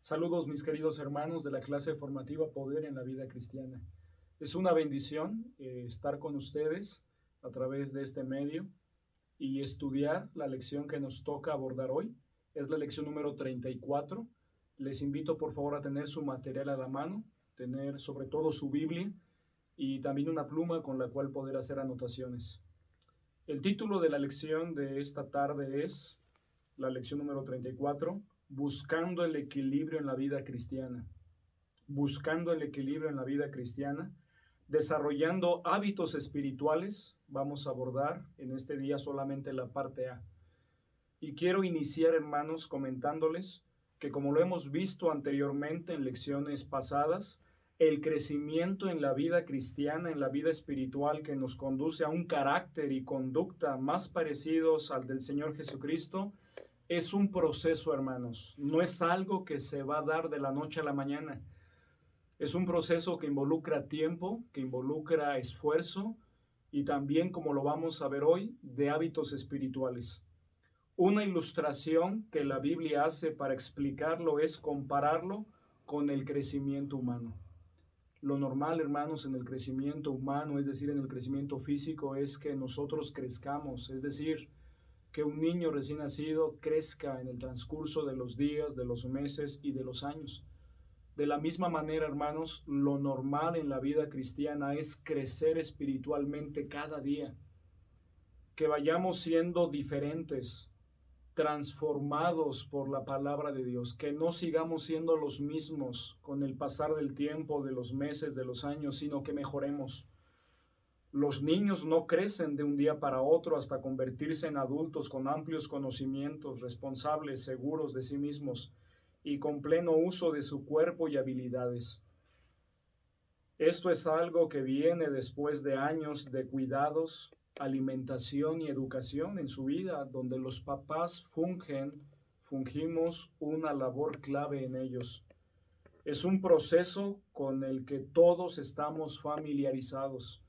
Saludos mis queridos hermanos de la clase formativa Poder en la Vida Cristiana. Es una bendición estar con ustedes a través de este medio y estudiar la lección que nos toca abordar hoy. Es la lección número 34. Les invito por favor a tener su material a la mano, tener sobre todo su Biblia y también una pluma con la cual poder hacer anotaciones. El título de la lección de esta tarde es la lección número 34, Buscando el equilibrio en la vida cristiana. Buscando el equilibrio en la vida cristiana, desarrollando hábitos espirituales. Vamos a abordar en este día solamente la parte A. Y quiero iniciar, hermanos, comentándoles que como lo hemos visto anteriormente en lecciones pasadas, el crecimiento en la vida cristiana, en la vida espiritual que nos conduce a un carácter y conducta más parecidos al del Señor Jesucristo, es un proceso, hermanos. No es algo que se va a dar de la noche a la mañana. Es un proceso que involucra tiempo, que involucra esfuerzo y también, como lo vamos a ver hoy, de hábitos espirituales. Una ilustración que la Biblia hace para explicarlo es compararlo con el crecimiento humano. Lo normal, hermanos, en el crecimiento humano, es decir, en el crecimiento físico, es que nosotros crezcamos, es decir, que un niño recién nacido crezca en el transcurso de los días, de los meses y de los años. De la misma manera, hermanos, lo normal en la vida cristiana es crecer espiritualmente cada día, que vayamos siendo diferentes, transformados por la palabra de Dios, que no sigamos siendo los mismos con el pasar del tiempo, de los meses, de los años, sino que mejoremos. Los niños no crecen de un día para otro hasta convertirse en adultos con amplios conocimientos, responsables, seguros de sí mismos y con pleno uso de su cuerpo y habilidades. Esto es algo que viene después de años de cuidados, alimentación y educación en su vida, donde los papás fungimos una labor clave en ellos. Es un proceso con el que todos estamos familiarizados.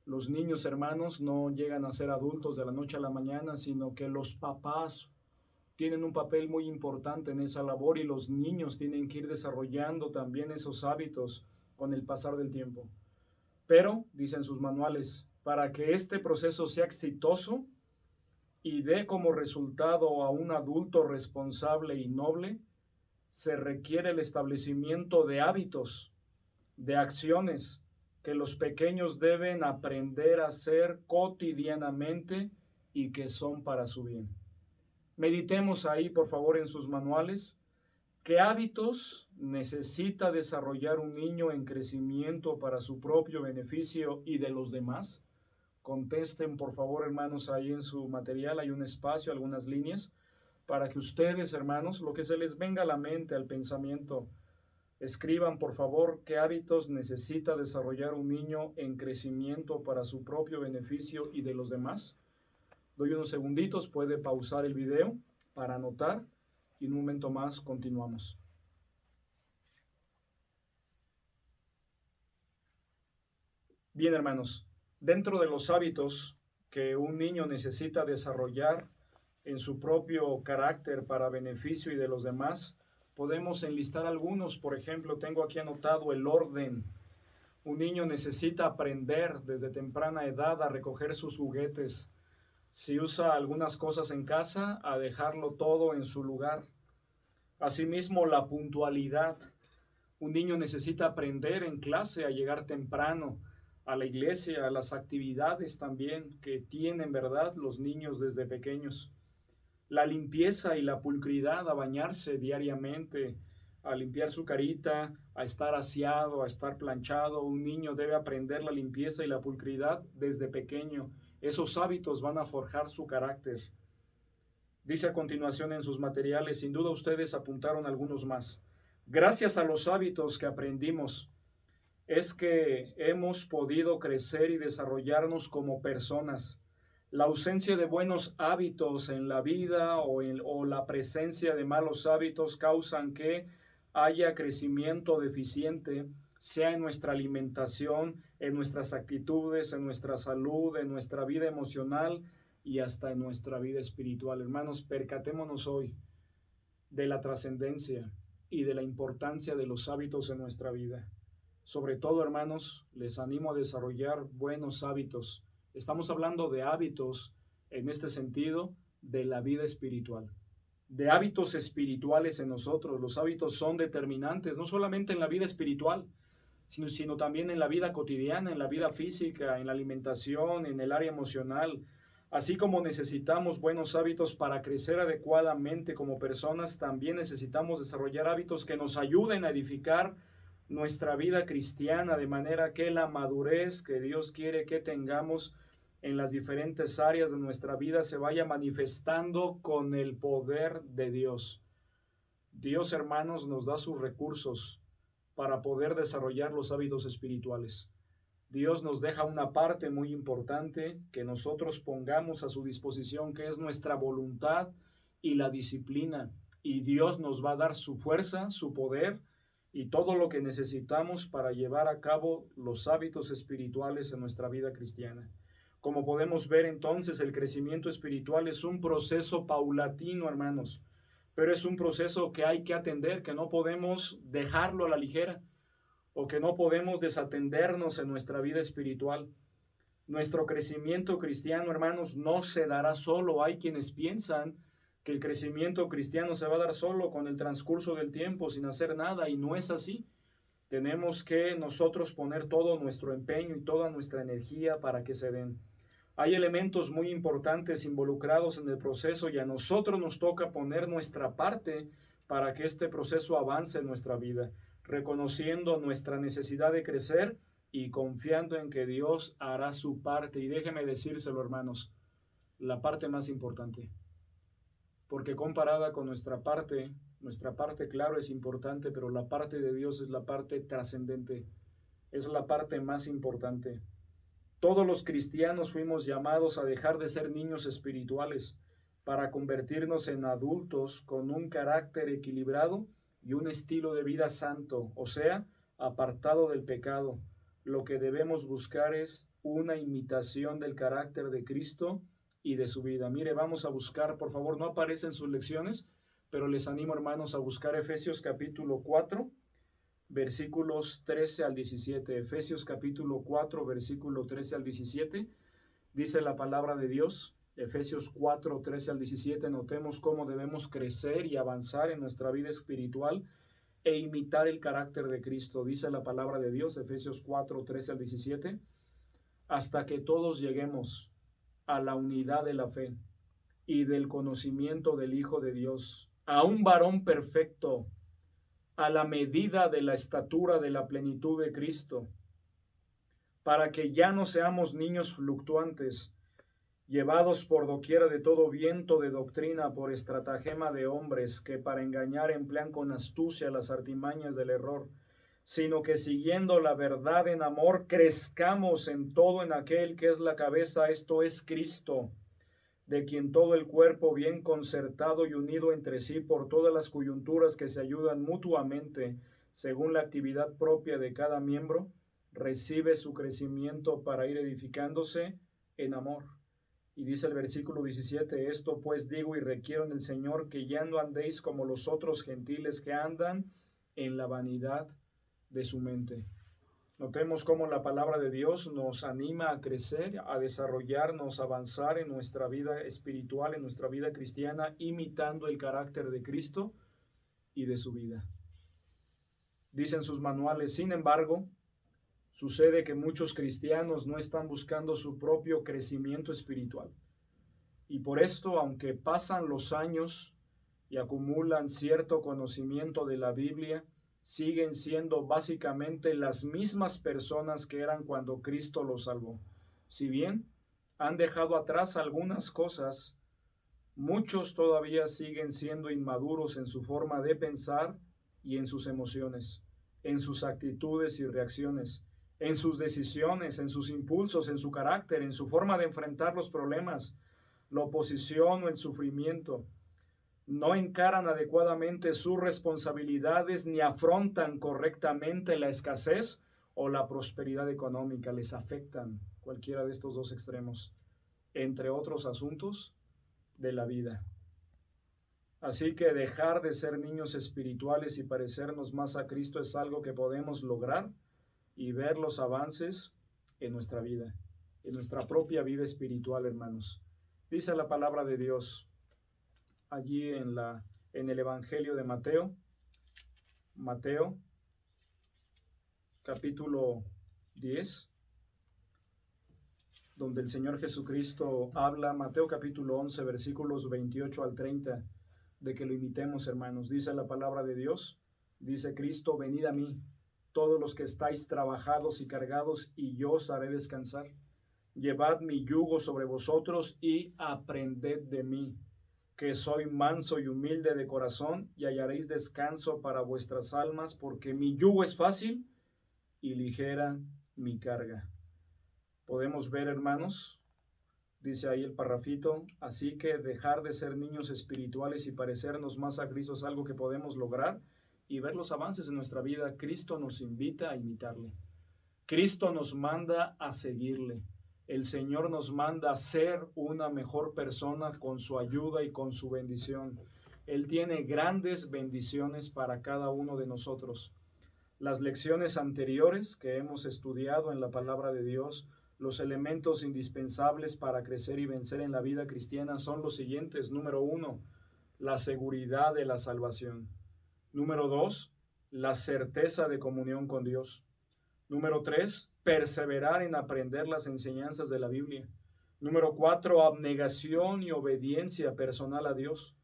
Los niños, hermanos, no llegan a ser adultos de la noche a la mañana, sino que los papás tienen un papel muy importante en esa labor y los niños tienen que ir desarrollando también esos hábitos con el pasar del tiempo. Pero, dicen sus manuales, para que este proceso sea exitoso y dé como resultado a un adulto responsable y noble, se requiere el establecimiento de hábitos, de acciones que los pequeños deben aprender a hacer cotidianamente y que son para su bien. Meditemos ahí, por favor, en sus manuales. ¿Qué hábitos necesita desarrollar un niño en crecimiento para su propio beneficio y de los demás? Contesten, por favor, hermanos, ahí en su material hay un espacio, algunas líneas, para que ustedes, hermanos, lo que se les venga a la mente, al pensamiento, escriban, por favor, qué hábitos necesita desarrollar un niño en crecimiento para su propio beneficio y de los demás. Doy unos segunditos, puede pausar el video para anotar y en un momento más continuamos. Bien, hermanos, dentro de los hábitos que un niño necesita desarrollar en su propio carácter para beneficio y de los demás, podemos enlistar algunos. Por ejemplo, tengo aquí anotado el orden. Un niño necesita aprender desde temprana edad a recoger sus juguetes. Si usa algunas cosas en casa, a dejarlo todo en su lugar. Asimismo, la puntualidad. Un niño necesita aprender en clase a llegar temprano, a la iglesia, a las actividades también que tienen, ¿verdad?, los niños desde pequeños. La limpieza y la pulcridad, a bañarse diariamente, a limpiar su carita, a estar aseado, a estar planchado. Un niño debe aprender la limpieza y la pulcridad desde pequeño. Esos hábitos van a forjar su carácter. Dice a continuación en sus materiales, sin duda ustedes apuntaron algunos más. Gracias a los hábitos que aprendimos, es que hemos podido crecer y desarrollarnos como personas. La ausencia de buenos hábitos en la vida o la presencia de malos hábitos causan que haya crecimiento deficiente, sea en nuestra alimentación, en nuestras actitudes, en nuestra salud, en nuestra vida emocional y hasta en nuestra vida espiritual. Hermanos, percatémonos hoy de la trascendencia y de la importancia de los hábitos en nuestra vida. Sobre todo, hermanos, les animo a desarrollar buenos hábitos. Estamos hablando de hábitos en este sentido de la vida espiritual, de hábitos espirituales en nosotros. Los hábitos son determinantes, no solamente en la vida espiritual, sino también en la vida cotidiana, en la vida física, en la alimentación, en el área emocional. Así como necesitamos buenos hábitos para crecer adecuadamente como personas, también necesitamos desarrollar hábitos que nos ayuden a edificar nuestra vida cristiana, de manera que la madurez que Dios quiere que tengamos en las diferentes áreas de nuestra vida se vaya manifestando con el poder de Dios. Dios, hermanos, nos da sus recursos para poder desarrollar los hábitos espirituales. Dios nos deja una parte muy importante que nosotros pongamos a su disposición, que es nuestra voluntad y la disciplina. Y Dios nos va a dar su fuerza, su poder y todo lo que necesitamos para llevar a cabo los hábitos espirituales en nuestra vida cristiana. Como podemos ver entonces, el crecimiento espiritual es un proceso paulatino, hermanos, pero es un proceso que hay que atender, que no podemos dejarlo a la ligera, o que no podemos desatendernos en nuestra vida espiritual. Nuestro crecimiento cristiano, hermanos, no se dará solo. Hay quienes piensan que el crecimiento cristiano se va a dar solo con el transcurso del tiempo, sin hacer nada, y no es así. Tenemos que nosotros poner todo nuestro empeño y toda nuestra energía para que se den. Hay elementos muy importantes involucrados en el proceso y a nosotros nos toca poner nuestra parte para que este proceso avance en nuestra vida, reconociendo nuestra necesidad de crecer y confiando en que Dios hará su parte. Y déjeme decírselo, hermanos, la parte más importante, porque comparada con nuestra parte, claro, es importante, pero la parte de Dios es la parte trascendente, es la parte más importante. Todos los cristianos fuimos llamados a dejar de ser niños espirituales para convertirnos en adultos con un carácter equilibrado y un estilo de vida santo, o sea, apartado del pecado. Lo que debemos buscar es una imitación del carácter de Cristo y de su vida. Mire, vamos a buscar, por favor, no aparecen sus lecciones, pero les animo, hermanos, a buscar Efesios capítulo 4, versículos 13 al 17. Efesios capítulo 4, versículo 13 al 17. Dice la palabra de Dios, Efesios 4, 13 al 17. Notemos cómo debemos crecer y avanzar en nuestra vida espiritual e imitar el carácter de Cristo. Dice la palabra de Dios, Efesios 4, 13 al 17. Hasta que todos lleguemos a la unidad de la fe y del conocimiento del Hijo de Dios, a un varón perfecto, a la medida de la estatura de la plenitud de Cristo, para que ya no seamos niños fluctuantes, llevados por doquiera de todo viento de doctrina por estratagema de hombres que para engañar emplean con astucia las artimañas del error, sino que siguiendo la verdad en amor, crezcamos en todo en aquel que es la cabeza, esto es Cristo, de quien todo el cuerpo bien concertado y unido entre sí por todas las coyunturas que se ayudan mutuamente según la actividad propia de cada miembro, recibe su crecimiento para ir edificándose en amor. Y dice el versículo 17, esto pues digo y requiero en el Señor que ya no andéis como los otros gentiles que andan en la vanidad de su mente. Notemos cómo la palabra de Dios nos anima a crecer, a desarrollarnos, a avanzar en nuestra vida espiritual, en nuestra vida cristiana, imitando el carácter de Cristo y de su vida. Dicen sus manuales, sin embargo, sucede que muchos cristianos no están buscando su propio crecimiento espiritual. Y por esto, aunque pasan los años y acumulan cierto conocimiento de la Biblia, siguen siendo básicamente las mismas personas que eran cuando Cristo los salvó. Si bien han dejado atrás algunas cosas, muchos todavía siguen siendo inmaduros en su forma de pensar y en sus emociones, en sus actitudes y reacciones, en sus decisiones, en sus impulsos, en su carácter, en su forma de enfrentar los problemas, la oposición o el sufrimiento. No encaran adecuadamente sus responsabilidades ni afrontan correctamente la escasez o la prosperidad económica. Les afectan cualquiera de estos dos extremos, entre otros asuntos de la vida. Así que dejar de ser niños espirituales y parecernos más a Cristo es algo que podemos lograr y ver los avances en nuestra vida, en nuestra propia vida espiritual, hermanos. Dice la palabra de Dios allí en el Evangelio de Mateo, capítulo 10, donde el Señor Jesucristo habla, Mateo capítulo 11, versículos 28 al 30, de que lo imitemos, hermanos. Dice la palabra de Dios, dice Cristo: venid a mí, todos los que estáis trabajados y cargados, y yo os haré descansar. Llevad mi yugo sobre vosotros y aprended de mí, que soy manso y humilde de corazón, y hallaréis descanso para vuestras almas, porque mi yugo es fácil y ligera mi carga. Podemos ver, hermanos, dice ahí el parrafito, así que dejar de ser niños espirituales y parecernos más a Cristo es algo que podemos lograr y ver los avances en nuestra vida. Cristo nos invita a imitarle. Cristo nos manda a seguirle. El Señor nos manda a ser una mejor persona con su ayuda y con su bendición. Él tiene grandes bendiciones para cada uno de nosotros. Las lecciones anteriores que hemos estudiado en la palabra de Dios, los elementos indispensables para crecer y vencer en la vida cristiana son los siguientes. Número 1, la seguridad de la salvación. Número 2, la certeza de comunión con Dios. Número 3, perseverar en aprender las enseñanzas de la Biblia. Número 4, abnegación y obediencia personal a Dios.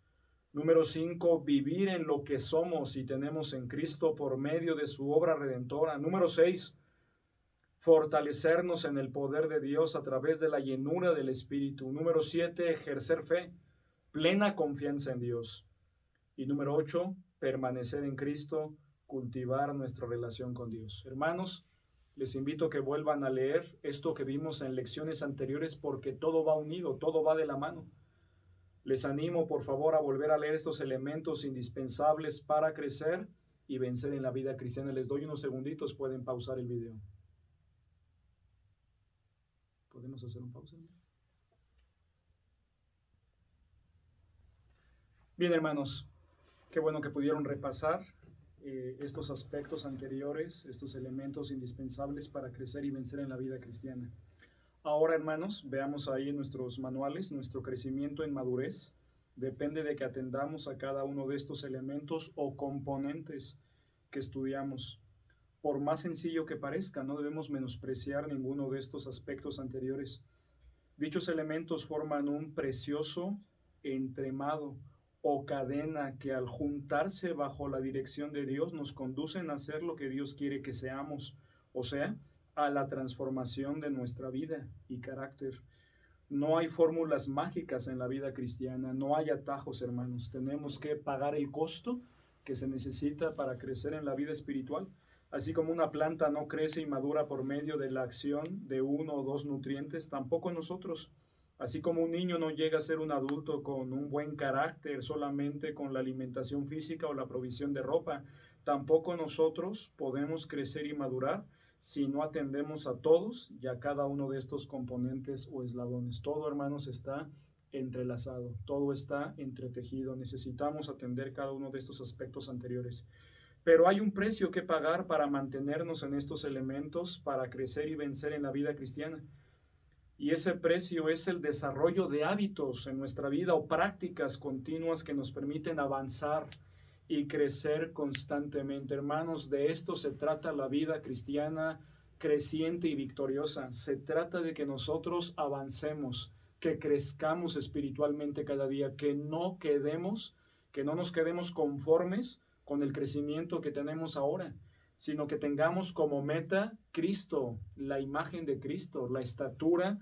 Número 5, vivir en lo que somos y tenemos en Cristo por medio de su obra redentora. Número 6, fortalecernos en el poder de Dios a través de la llenura del Espíritu. Número 7, ejercer fe, plena confianza en Dios. Y número 8, permanecer en Cristo, cultivar nuestra relación con Dios. Hermanos, les invito a que vuelvan a leer esto que vimos en lecciones anteriores, porque todo va unido, todo va de la mano. Les animo, por favor, a volver a leer estos elementos indispensables para crecer y vencer en la vida cristiana. Les doy unos segunditos, pueden pausar el video. ¿Podemos hacer un pausa? Bien, hermanos, qué bueno que pudieron repasar estos aspectos anteriores, estos elementos indispensables para crecer y vencer en la vida cristiana. Ahora, hermanos, veamos ahí en nuestros manuales, nuestro crecimiento en madurez depende de que atendamos a cada uno de estos elementos o componentes que estudiamos. Por más sencillo que parezca, no debemos menospreciar ninguno de estos aspectos anteriores. Dichos elementos forman un precioso entremado o cadena que, al juntarse bajo la dirección de Dios, nos conducen a ser lo que Dios quiere que seamos, o sea, a la transformación de nuestra vida y carácter. No hay fórmulas mágicas en la vida cristiana, no hay atajos, hermanos. Tenemos que pagar el costo que se necesita para crecer en la vida espiritual. Así como una planta no crece y madura por medio de la acción de uno o dos nutrientes, tampoco nosotros. Así como un niño no llega a ser un adulto con un buen carácter solamente con la alimentación física o la provisión de ropa, tampoco nosotros podemos crecer y madurar si no atendemos a todos y a cada uno de estos componentes o eslabones. Todo, hermanos, está entrelazado, todo está entretejido. Necesitamos atender cada uno de estos aspectos anteriores. Pero hay un precio que pagar para mantenernos en estos elementos, para crecer y vencer en la vida cristiana. Y ese precio es el desarrollo de hábitos en nuestra vida o prácticas continuas que nos permiten avanzar y crecer constantemente. Hermanos, de esto se trata la vida cristiana creciente y victoriosa. Se trata de que nosotros avancemos, que crezcamos espiritualmente cada día, que no nos quedemos conformes con el crecimiento que tenemos ahora, sino que tengamos como meta Cristo, la imagen de Cristo, la estatura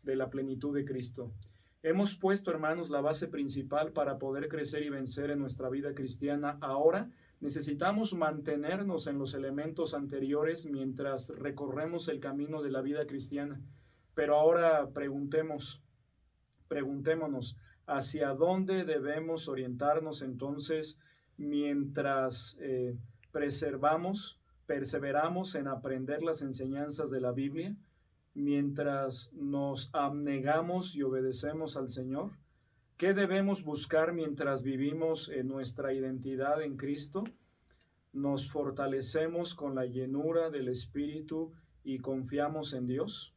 de la plenitud de Cristo. Hemos puesto, hermanos, la base principal para poder crecer y vencer en nuestra vida cristiana. Ahora necesitamos mantenernos en los elementos anteriores mientras recorremos el camino de la vida cristiana. Pero ahora preguntémonos, ¿hacia dónde debemos orientarnos entonces mientras perseveramos en aprender las enseñanzas de la Biblia, mientras nos abnegamos y obedecemos al Señor? ¿Qué debemos buscar mientras vivimos en nuestra identidad en Cristo? Nos fortalecemos con la llenura del Espíritu y confiamos en Dios.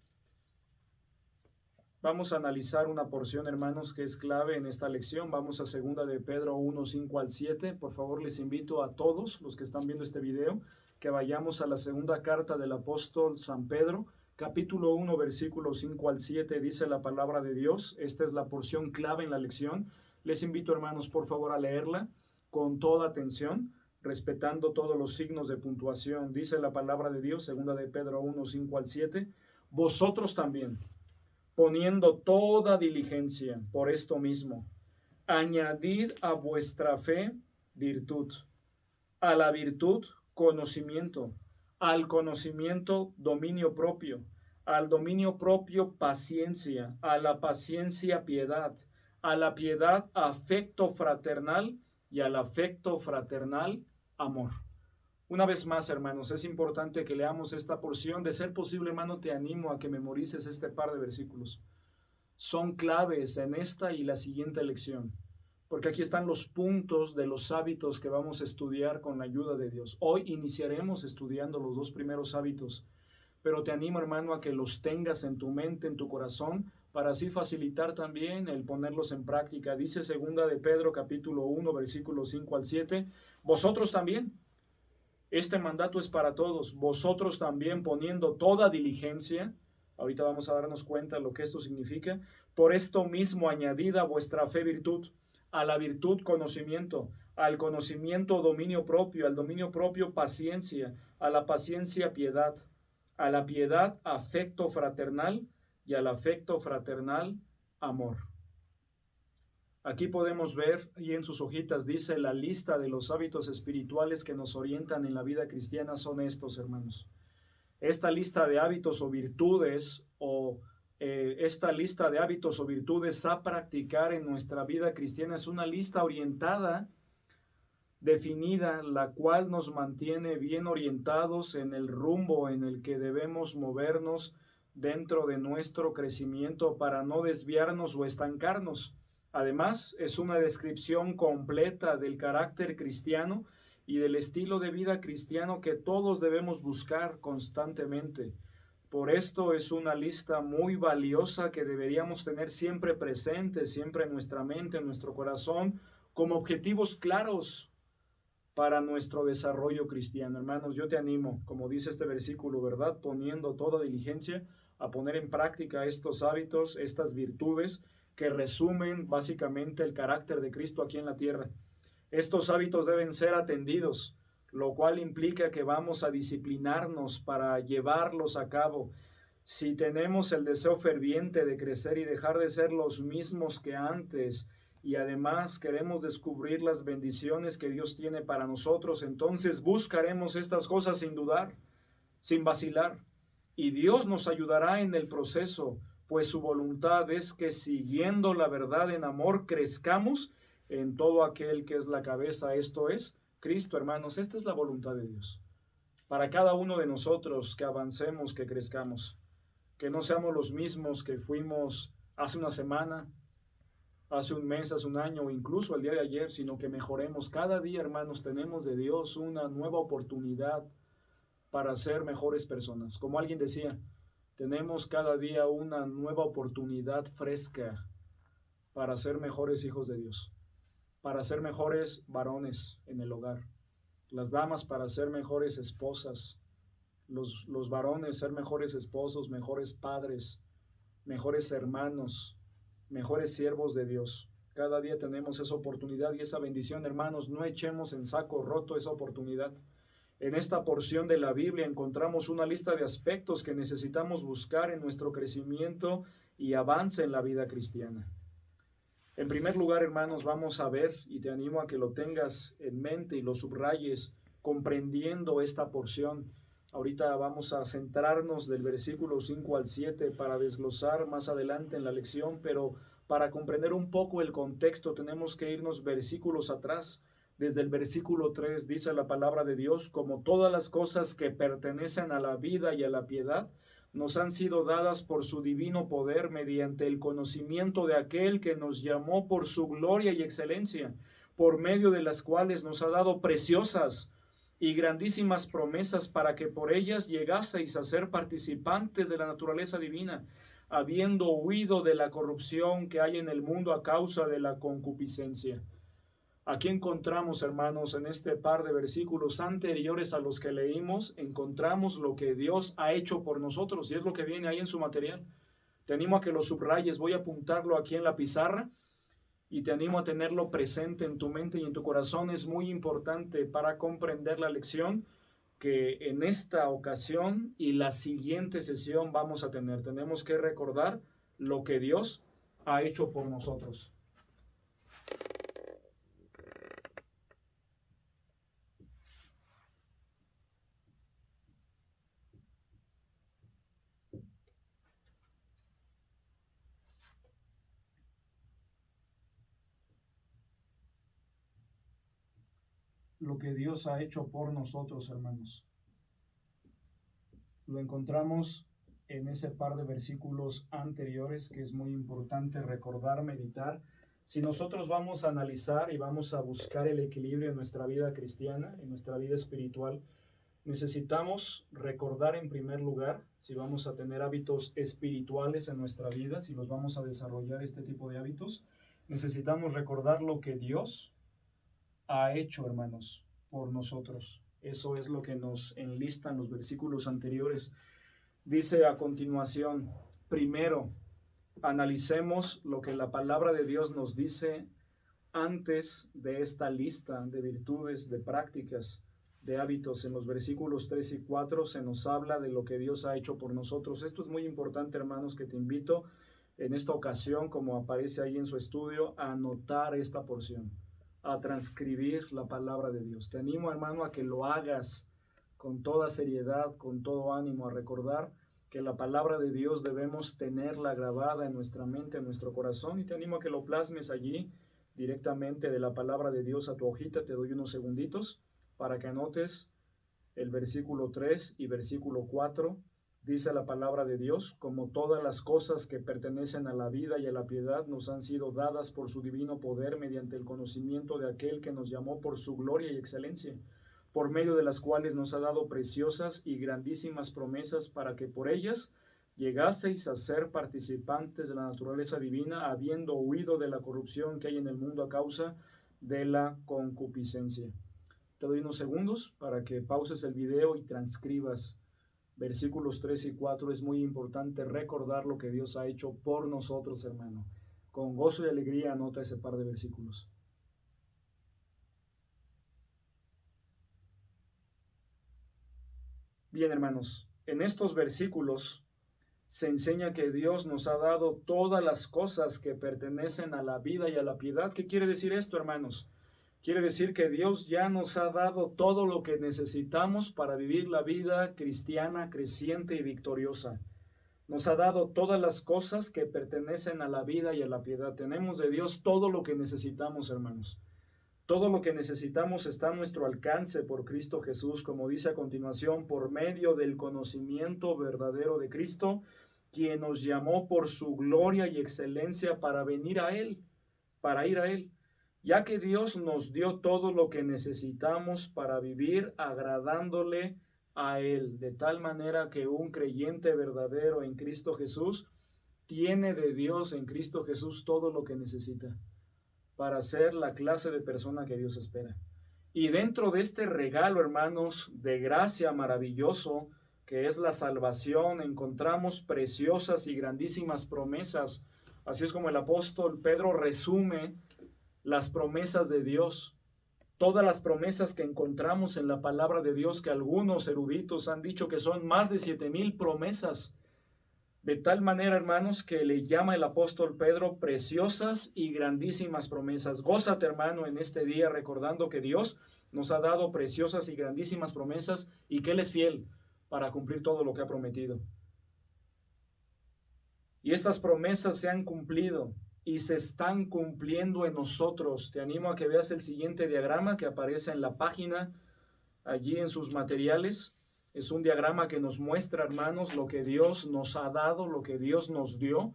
Vamos a analizar una porción, hermanos, que es clave en esta lección. Vamos a 2 de Pedro 1, 5 al 7. Por favor, les invito a todos los que están viendo este video que vayamos a la segunda carta del apóstol San Pedro, capítulo 1, versículo 5 al 7. Dice la palabra de Dios. Esta es la porción clave en la lección. Les invito, hermanos, por favor, a leerla con toda atención, respetando todos los signos de puntuación. Dice la palabra de Dios, 2 de Pedro 1, 5 al 7. Vosotros también, poniendo toda diligencia por esto mismo, añadid a vuestra fe virtud, a la virtud conocimiento, al conocimiento dominio propio, al dominio propio paciencia, a la paciencia piedad, a la piedad afecto fraternal y al afecto fraternal amor. Una vez más, hermanos, es importante que leamos esta porción. De ser posible, hermano, te animo a que memorices este par de versículos. Son claves en esta y la siguiente lección, porque aquí están los puntos de los hábitos que vamos a estudiar con la ayuda de Dios. Hoy iniciaremos estudiando los 2 primeros hábitos, pero te animo, hermano, a que los tengas en tu mente, en tu corazón, para así facilitar también el ponerlos en práctica. Dice 2 de Pedro, capítulo 1, versículos 5 al 7, vosotros también. Este mandato es para todos. Vosotros también, poniendo toda diligencia, ahorita vamos a darnos cuenta de lo que esto significa, por esto mismo añadid a vuestra fe virtud, a la virtud conocimiento, al conocimiento dominio propio, al dominio propio paciencia, a la paciencia piedad, a la piedad afecto fraternal y al afecto fraternal amor. Aquí podemos ver, y en sus hojitas dice, la lista de los hábitos espirituales que nos orientan en la vida cristiana son estos, hermanos. Esta lista de hábitos o virtudes, esta lista de hábitos o virtudes a practicar en nuestra vida cristiana es una lista orientada, definida, la cual nos mantiene bien orientados en el rumbo en el que debemos movernos dentro de nuestro crecimiento para no desviarnos o estancarnos. Además, es una descripción completa del carácter cristiano y del estilo de vida cristiano que todos debemos buscar constantemente. Por esto es una lista muy valiosa que deberíamos tener siempre presente, siempre en nuestra mente, en nuestro corazón, como objetivos claros para nuestro desarrollo cristiano. Hermanos, yo te animo, como dice este versículo, ¿verdad? Poniendo toda diligencia a poner en práctica estos hábitos, estas virtudes, que resumen básicamente el carácter de Cristo aquí en la tierra. Estos hábitos deben ser atendidos, lo cual implica que vamos a disciplinarnos para llevarlos a cabo. Si tenemos el deseo ferviente de crecer y dejar de ser los mismos que antes, y además queremos descubrir las bendiciones que Dios tiene para nosotros, entonces buscaremos estas cosas sin dudar, sin vacilar, y Dios nos ayudará en el proceso, pues su voluntad es que siguiendo la verdad en amor crezcamos en todo aquel que es la cabeza, esto es Cristo, hermanos. Esta es la voluntad de Dios para cada uno de nosotros, que avancemos, que crezcamos, que no seamos los mismos que fuimos hace una semana, hace un mes, hace un año o incluso el día de ayer, sino que mejoremos. Cada día, hermanos, tenemos de Dios una nueva oportunidad para ser mejores personas. Como alguien decía, tenemos cada día una nueva oportunidad fresca para ser mejores hijos de Dios, para ser mejores varones en el hogar, las damas para ser mejores esposas, los varones ser mejores esposos, mejores padres, mejores hermanos, mejores siervos de Dios. Cada día tenemos esa oportunidad y esa bendición, hermanos. No echemos en saco roto esa oportunidad. En esta porción de la Biblia encontramos una lista de aspectos que necesitamos buscar en nuestro crecimiento y avance en la vida cristiana. En primer lugar, hermanos, vamos a ver, y te animo a que lo tengas en mente y lo subrayes, comprendiendo esta porción. Ahorita vamos a centrarnos del versículo 5 al 7 para desglosar más adelante en la lección, pero para comprender un poco el contexto tenemos que irnos versículos atrás. Desde el versículo 3 dice la palabra de Dios, como todas las cosas que pertenecen a la vida y a la piedad nos han sido dadas por su divino poder mediante el conocimiento de aquel que nos llamó por su gloria y excelencia, por medio de las cuales nos ha dado preciosas y grandísimas promesas para que por ellas llegaseis a ser participantes de la naturaleza divina, habiendo huido de la corrupción que hay en el mundo a causa de la concupiscencia. Aquí encontramos, hermanos, en este par de versículos anteriores a los que leímos, encontramos lo que Dios ha hecho por nosotros, y es lo que viene ahí en su material. Te animo a que lo subrayes, voy a apuntarlo aquí en la pizarra, y te animo a tenerlo presente en tu mente y en tu corazón. Es muy importante para comprender la lección que en esta ocasión y la siguiente sesión vamos a tener. Tenemos que recordar lo que Dios ha hecho por nosotros. Lo que Dios ha hecho por nosotros, hermanos. Lo encontramos en ese par de versículos anteriores que es muy importante recordar, meditar. Si nosotros vamos a analizar y vamos a buscar el equilibrio en nuestra vida cristiana, en nuestra vida espiritual, necesitamos recordar en primer lugar, si vamos a tener hábitos espirituales en nuestra vida, si los vamos a desarrollar este tipo de hábitos, necesitamos recordar lo que Dios ha hecho, hermanos, por nosotros. Eso es lo que nos enlistan los versículos anteriores. Dice a continuación, primero, analicemos lo que la palabra de Dios nos dice antes de esta lista de virtudes, de prácticas, de hábitos. En los versículos 3 y 4 se nos habla de lo que Dios ha hecho por nosotros. Esto es muy importante, hermanos, que te invito en esta ocasión, como aparece ahí en su estudio, a anotar esta porción, a transcribir la palabra de Dios. Te animo, hermano, a que lo hagas con toda seriedad, con todo ánimo, a recordar que la palabra de Dios debemos tenerla grabada en nuestra mente, en nuestro corazón, y te animo a que lo plasmes allí directamente de la palabra de Dios a tu hojita. Te doy unos segunditos para que anotes el versículo 3 y versículo 4. Dice la palabra de Dios, como todas las cosas que pertenecen a la vida y a la piedad nos han sido dadas por su divino poder mediante el conocimiento de aquel que nos llamó por su gloria y excelencia, por medio de las cuales nos ha dado preciosas y grandísimas promesas para que por ellas llegaseis a ser participantes de la naturaleza divina, habiendo huido de la corrupción que hay en el mundo a causa de la concupiscencia. Te doy unos segundos para que pauses el video y transcribas versículos 3 y 4. Es muy importante recordar lo que Dios ha hecho por nosotros, hermano. Con gozo y alegría anota ese par de versículos. Bien, hermanos, en estos versículos se enseña que Dios nos ha dado todas las cosas que pertenecen a la vida y a la piedad. ¿Qué quiere decir esto, hermanos? Quiere decir que Dios ya nos ha dado todo lo que necesitamos para vivir la vida cristiana creciente y victoriosa. Nos ha dado todas las cosas que pertenecen a la vida y a la piedad. Tenemos de Dios todo lo que necesitamos, hermanos. Todo lo que necesitamos está a nuestro alcance por Cristo Jesús, como dice a continuación, por medio del conocimiento verdadero de Cristo, quien nos llamó por su gloria y excelencia para venir a Él, para ir a Él. Ya que Dios nos dio todo lo que necesitamos para vivir agradándole a Él, de tal manera que un creyente verdadero en Cristo Jesús tiene de Dios en Cristo Jesús todo lo que necesita para ser la clase de persona que Dios espera. Y dentro de este regalo, hermanos, de gracia maravilloso, que es la salvación, encontramos preciosas y grandísimas promesas. Así es como el apóstol Pedro resume las promesas de Dios. Todas las promesas que encontramos en la palabra de Dios, que algunos eruditos han dicho que son más de 7,000 promesas. De tal manera, hermanos, que le llama el apóstol Pedro preciosas y grandísimas promesas. Gózate, hermano, en este día recordando que Dios nos ha dado preciosas y grandísimas promesas y que Él es fiel para cumplir todo lo que ha prometido. Y estas promesas se han cumplido y se están cumpliendo en nosotros. Te animo a que veas el siguiente diagrama que aparece en la página, allí en sus materiales. Es un diagrama que nos muestra, hermanos, lo que Dios nos ha dado, lo que Dios nos dio.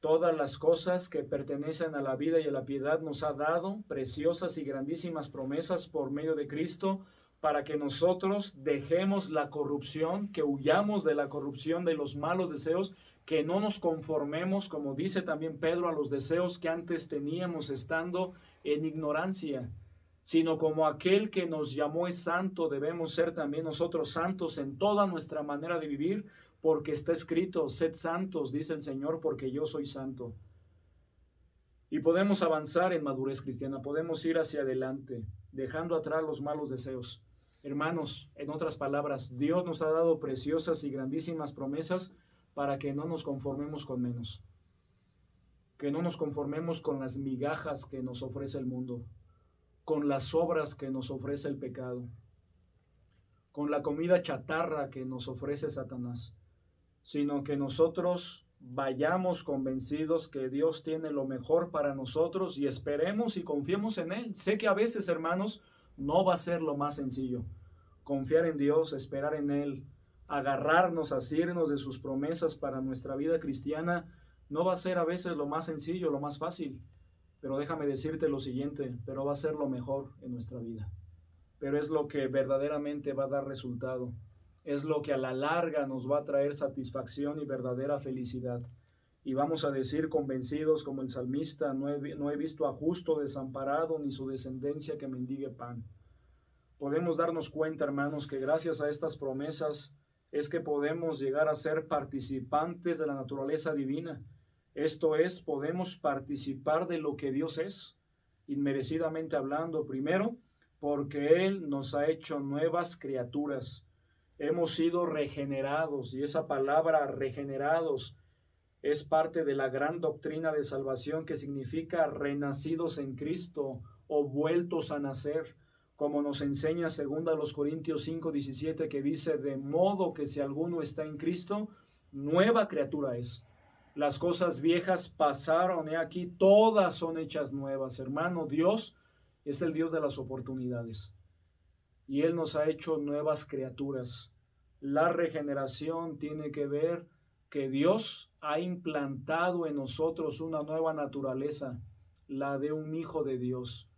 Todas las cosas que pertenecen a la vida y a la piedad nos ha dado preciosas y grandísimas promesas por medio de Cristo, para que nosotros dejemos la corrupción, que huyamos de la corrupción de los malos deseos, que no nos conformemos, como dice también Pedro, a los deseos que antes teníamos estando en ignorancia, sino como aquel que nos llamó es santo, debemos ser también nosotros santos en toda nuestra manera de vivir, porque está escrito, sed santos, dice el Señor, porque yo soy santo. Y podemos avanzar en madurez cristiana, podemos ir hacia adelante, dejando atrás los malos deseos. Hermanos, en otras palabras, Dios nos ha dado preciosas y grandísimas promesas para que no nos conformemos con menos, que no nos conformemos con las migajas que nos ofrece el mundo, con las obras que nos ofrece el pecado, con la comida chatarra que nos ofrece Satanás, sino que nosotros vayamos convencidos que Dios tiene lo mejor para nosotros y esperemos y confiemos en Él. Sé que a veces, hermanos, no va a ser lo más sencillo. Confiar en Dios, esperar en Él, agarrarnos, asirnos de sus promesas para nuestra vida cristiana, no va a ser a veces lo más sencillo, lo más fácil. Pero déjame decirte lo siguiente, pero va a ser lo mejor en nuestra vida. Pero es lo que verdaderamente va a dar resultado. Es lo que a la larga nos va a traer satisfacción y verdadera felicidad. Y vamos a decir convencidos como el salmista, no he visto a justo desamparado ni su descendencia que mendigue pan. Podemos darnos cuenta, hermanos, que gracias a estas promesas es que podemos llegar a ser participantes de la naturaleza divina. Esto es, podemos participar de lo que Dios es, inmerecidamente hablando. Primero, porque Él nos ha hecho nuevas criaturas. Hemos sido regenerados, y esa palabra regenerados es parte de la gran doctrina de salvación, que significa renacidos en Cristo o vueltos a nacer, como nos enseña 2 Corintios 5:17, que dice, de modo que si alguno está en Cristo, nueva criatura es. Las cosas viejas pasaron, he aquí, todas son hechas nuevas. Hermano, Dios es el Dios de las oportunidades. Y Él nos ha hecho nuevas criaturas. La regeneración tiene que ver que Dios ha implantado en nosotros una nueva naturaleza, la de un hijo de Dios,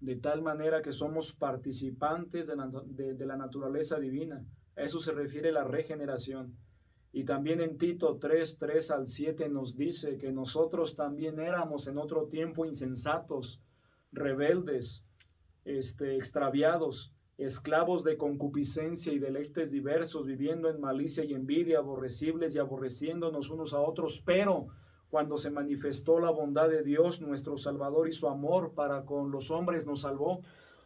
de tal manera que somos participantes de la naturaleza divina. A eso se refiere la regeneración. Y también en Tito 3:3-7 nos dice que nosotros también éramos en otro tiempo insensatos, rebeldes, extraviados, esclavos de concupiscencia y deleites diversos, viviendo en malicia y envidia, aborrecibles y aborreciéndonos unos a otros. Pero cuando se manifestó la bondad de Dios, nuestro Salvador, y su amor para con los hombres, nos salvó,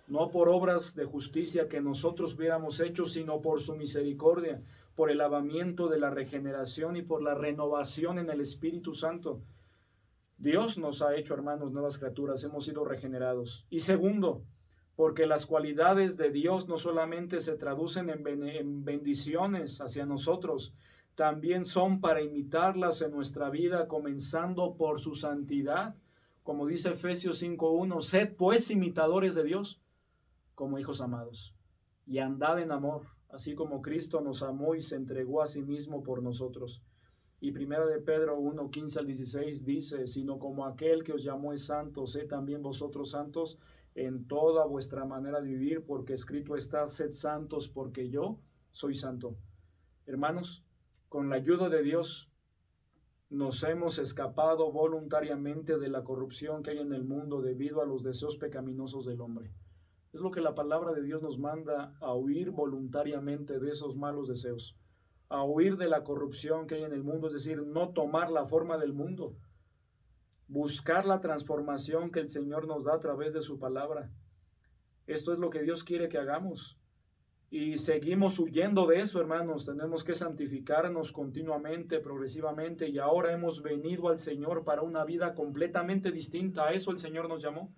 no por obras de justicia que nosotros hubiéramos hecho, sino por su misericordia, por el lavamiento de la regeneración y por la renovación en el Espíritu Santo. Dios nos ha hecho, hermanos, nuevas criaturas, hemos sido regenerados. Y segundo, porque las cualidades de Dios no solamente se traducen en bendiciones hacia nosotros, también son para imitarlas en nuestra vida, comenzando por su santidad. Como dice Efesios 5:1, sed pues imitadores de Dios como hijos amados, y andad en amor, así como Cristo nos amó y se entregó a sí mismo por nosotros. Y primera de Pedro 1:15-16 dice, sino como aquel que os llamó es santo, sed también vosotros santos en toda vuestra manera de vivir, porque escrito está, sed santos porque yo soy santo. Hermanos, con la ayuda de Dios nos hemos escapado voluntariamente de la corrupción que hay en el mundo debido a los deseos pecaminosos del hombre. Es lo que la palabra de Dios nos manda, a huir voluntariamente de esos malos deseos, a huir de la corrupción que hay en el mundo, es decir, no tomar la forma del mundo, buscar la transformación que el Señor nos da a través de su palabra. Esto es lo que Dios quiere que hagamos. Y seguimos huyendo de eso, hermanos. Tenemos que santificarnos continuamente, progresivamente, y ahora hemos venido al Señor para una vida completamente distinta. A eso el Señor nos llamó.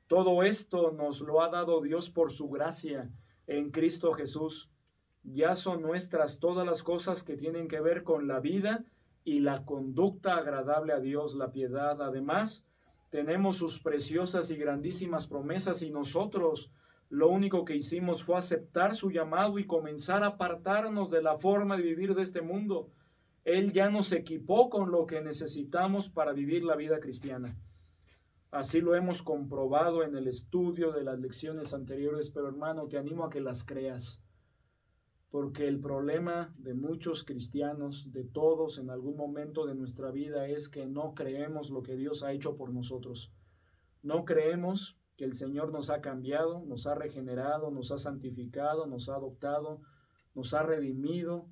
Todo esto nos lo ha dado Dios por su gracia en Cristo Jesús. Ya son nuestras todas las cosas que tienen que ver con la vida y la conducta agradable a Dios, la piedad. Además, tenemos sus preciosas y grandísimas promesas, y nosotros Lo único que hicimos fue aceptar su llamado y comenzar a apartarnos de la forma de vivir de este mundo. Él ya nos equipó con lo que necesitamos para vivir la vida cristiana. Así lo hemos comprobado en el estudio de las lecciones anteriores, pero hermano, te animo a que las creas, porque el problema de muchos cristianos, de todos en algún momento de nuestra vida, es que no creemos lo que Dios ha hecho por nosotros. No creemos que el Señor nos ha cambiado, nos ha regenerado, nos ha santificado, nos ha adoptado, nos ha redimido.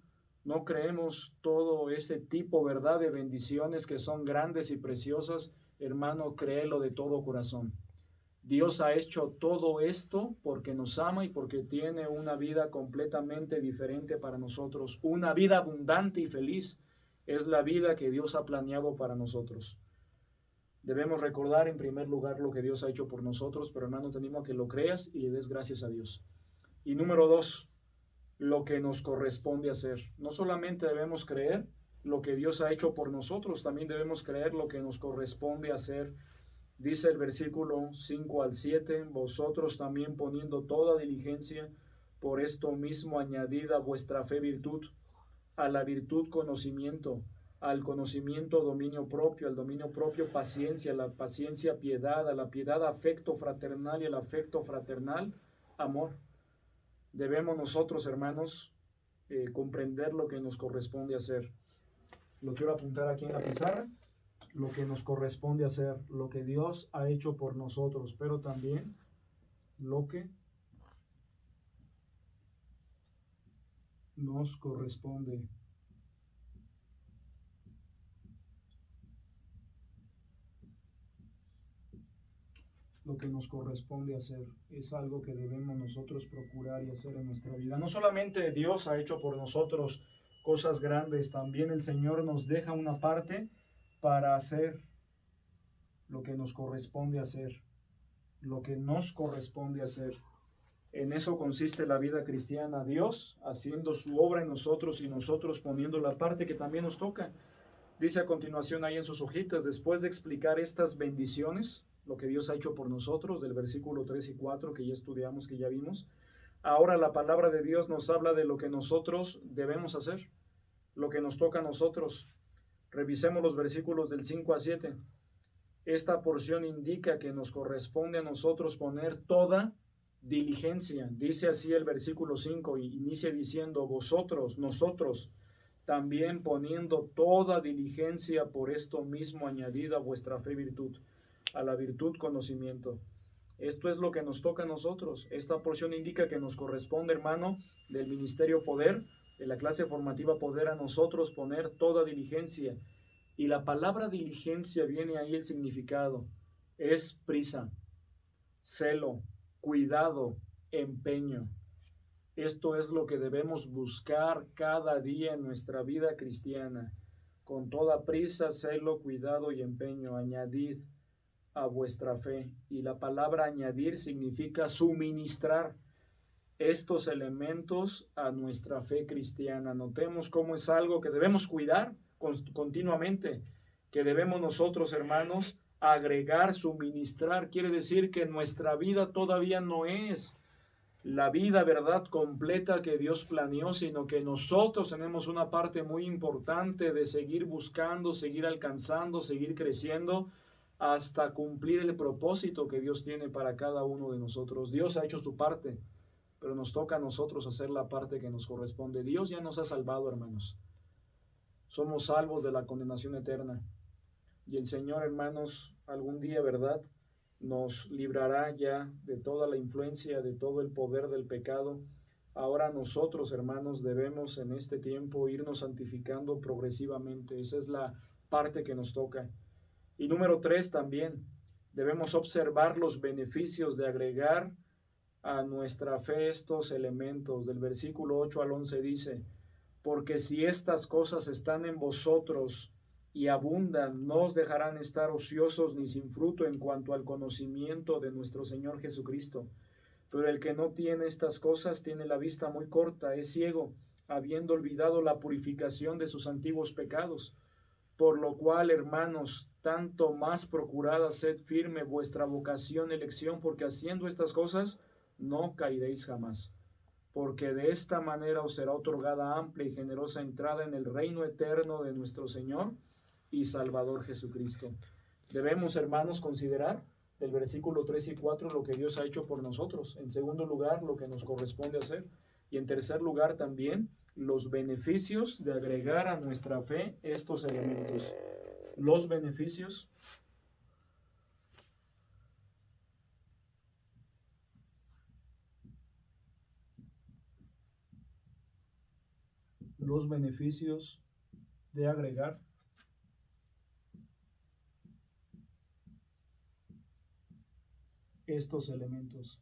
No creemos todo ese tipo, ¿verdad?, de bendiciones que son grandes y preciosas. Hermano, créelo de todo corazón. Dios ha hecho todo esto porque nos ama y porque tiene una vida completamente diferente para nosotros. Una vida abundante y feliz es la vida que Dios ha planeado para nosotros. Debemos recordar en primer lugar lo que Dios ha hecho por nosotros, pero hermano, te animo a que lo creas y le des gracias a Dios. Y número 2, lo que nos corresponde hacer. No solamente debemos creer lo que Dios ha hecho por nosotros, también debemos creer lo que nos corresponde hacer. Dice el versículo 5 al 7, vosotros también poniendo toda diligencia, por esto mismo añadid a vuestra fe virtud, a la virtud conocimiento, al conocimiento dominio propio, al dominio propio paciencia, a la paciencia piedad, a la piedad afecto fraternal y al afecto fraternal amor. Debemos nosotros, hermanos, comprender lo que nos corresponde hacer. Lo quiero apuntar aquí en la pizarra. Lo que nos corresponde hacer, lo que Dios ha hecho por nosotros, pero también lo que nos corresponde. Lo que nos corresponde hacer es algo que debemos nosotros procurar y hacer en nuestra vida. No solamente Dios ha hecho por nosotros cosas grandes, también el Señor nos deja una parte para hacer lo que nos corresponde hacer, lo que nos corresponde hacer. En eso consiste la vida cristiana, Dios haciendo su obra en nosotros y nosotros poniendo la parte que también nos toca. Dice a continuación ahí en sus hojitas, después de explicar estas bendiciones, lo que Dios ha hecho por nosotros, del versículo 3 y 4 que ya estudiamos, que ya vimos, ahora la palabra de Dios nos habla de lo que nosotros debemos hacer, lo que nos toca a nosotros. Revisemos los versículos del 5 a 7. Esta porción indica que nos corresponde a nosotros poner toda diligencia. Dice así el versículo 5 y inicia diciendo, vosotros, nosotros, también poniendo toda diligencia, por esto mismo añadida vuestra fe virtud, a la virtud conocimiento. Esto es lo que nos toca a nosotros. Esta porción indica que nos corresponde, hermano, del ministerio poder, de la clase formativa poder, a nosotros poner toda diligencia. Y la palabra diligencia viene ahí el significado. Es prisa, celo, cuidado, empeño. Esto es lo que debemos buscar cada día en nuestra vida cristiana. Con toda prisa, celo, cuidado y empeño, añadid a vuestra fe. Y la palabra añadir significa suministrar estos elementos a nuestra fe cristiana. Notemos cómo es algo que debemos cuidar continuamente, que debemos nosotros, hermanos, agregar, suministrar. Quiere decir que nuestra vida todavía no es la vida, verdad, completa que Dios planeó, sino que nosotros tenemos una parte muy importante de seguir buscando, seguir alcanzando, seguir creciendo hasta cumplir el propósito que Dios tiene para cada uno de nosotros. Dios ha hecho su parte, pero nos toca a nosotros hacer la parte que nos corresponde. Dios ya nos ha salvado, hermanos. Somos salvos de la condenación eterna. Y el Señor, hermanos, algún día, ¿verdad?, nos librará ya de toda la influencia, de todo el poder del pecado. Ahora nosotros, hermanos, debemos en este tiempo irnos santificando progresivamente. Esa es la parte que nos toca. Y número 3 también, debemos observar los beneficios de agregar a nuestra fe estos elementos. Del versículo 8 al 11 dice, porque si estas cosas están en vosotros y abundan, no os dejarán estar ociosos ni sin fruto en cuanto al conocimiento de nuestro Señor Jesucristo. Pero el que no tiene estas cosas tiene la vista muy corta, es ciego, habiendo olvidado la purificación de sus antiguos pecados. Por lo cual, hermanos, tanto más procurad hacer firme vuestra vocación, elección, porque haciendo estas cosas no caeréis jamás, porque de esta manera os será otorgada amplia y generosa entrada en el reino eterno de nuestro Señor y Salvador Jesucristo. Debemos, hermanos, considerar del versículo 3 y 4 lo que Dios ha hecho por nosotros. En segundo lugar, lo que nos corresponde hacer. Y en tercer lugar, también los beneficios de agregar a nuestra fe estos elementos. Los beneficios de agregar estos elementos.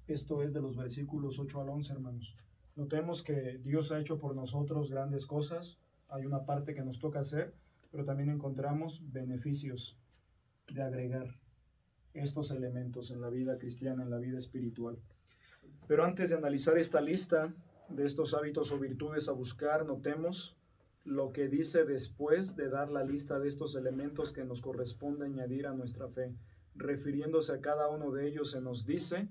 Esto es de los versículos 8 al 11, hermanos. Notemos que Dios ha hecho por nosotros grandes cosas. Hay una parte que nos toca hacer, pero también encontramos beneficios de agregar estos elementos en la vida cristiana, en la vida espiritual. Pero antes de analizar esta lista de estos hábitos o virtudes a buscar, notemos lo que dice después de dar la lista de estos elementos que nos corresponde añadir a nuestra fe. Refiriéndose a cada uno de ellos, se nos dice: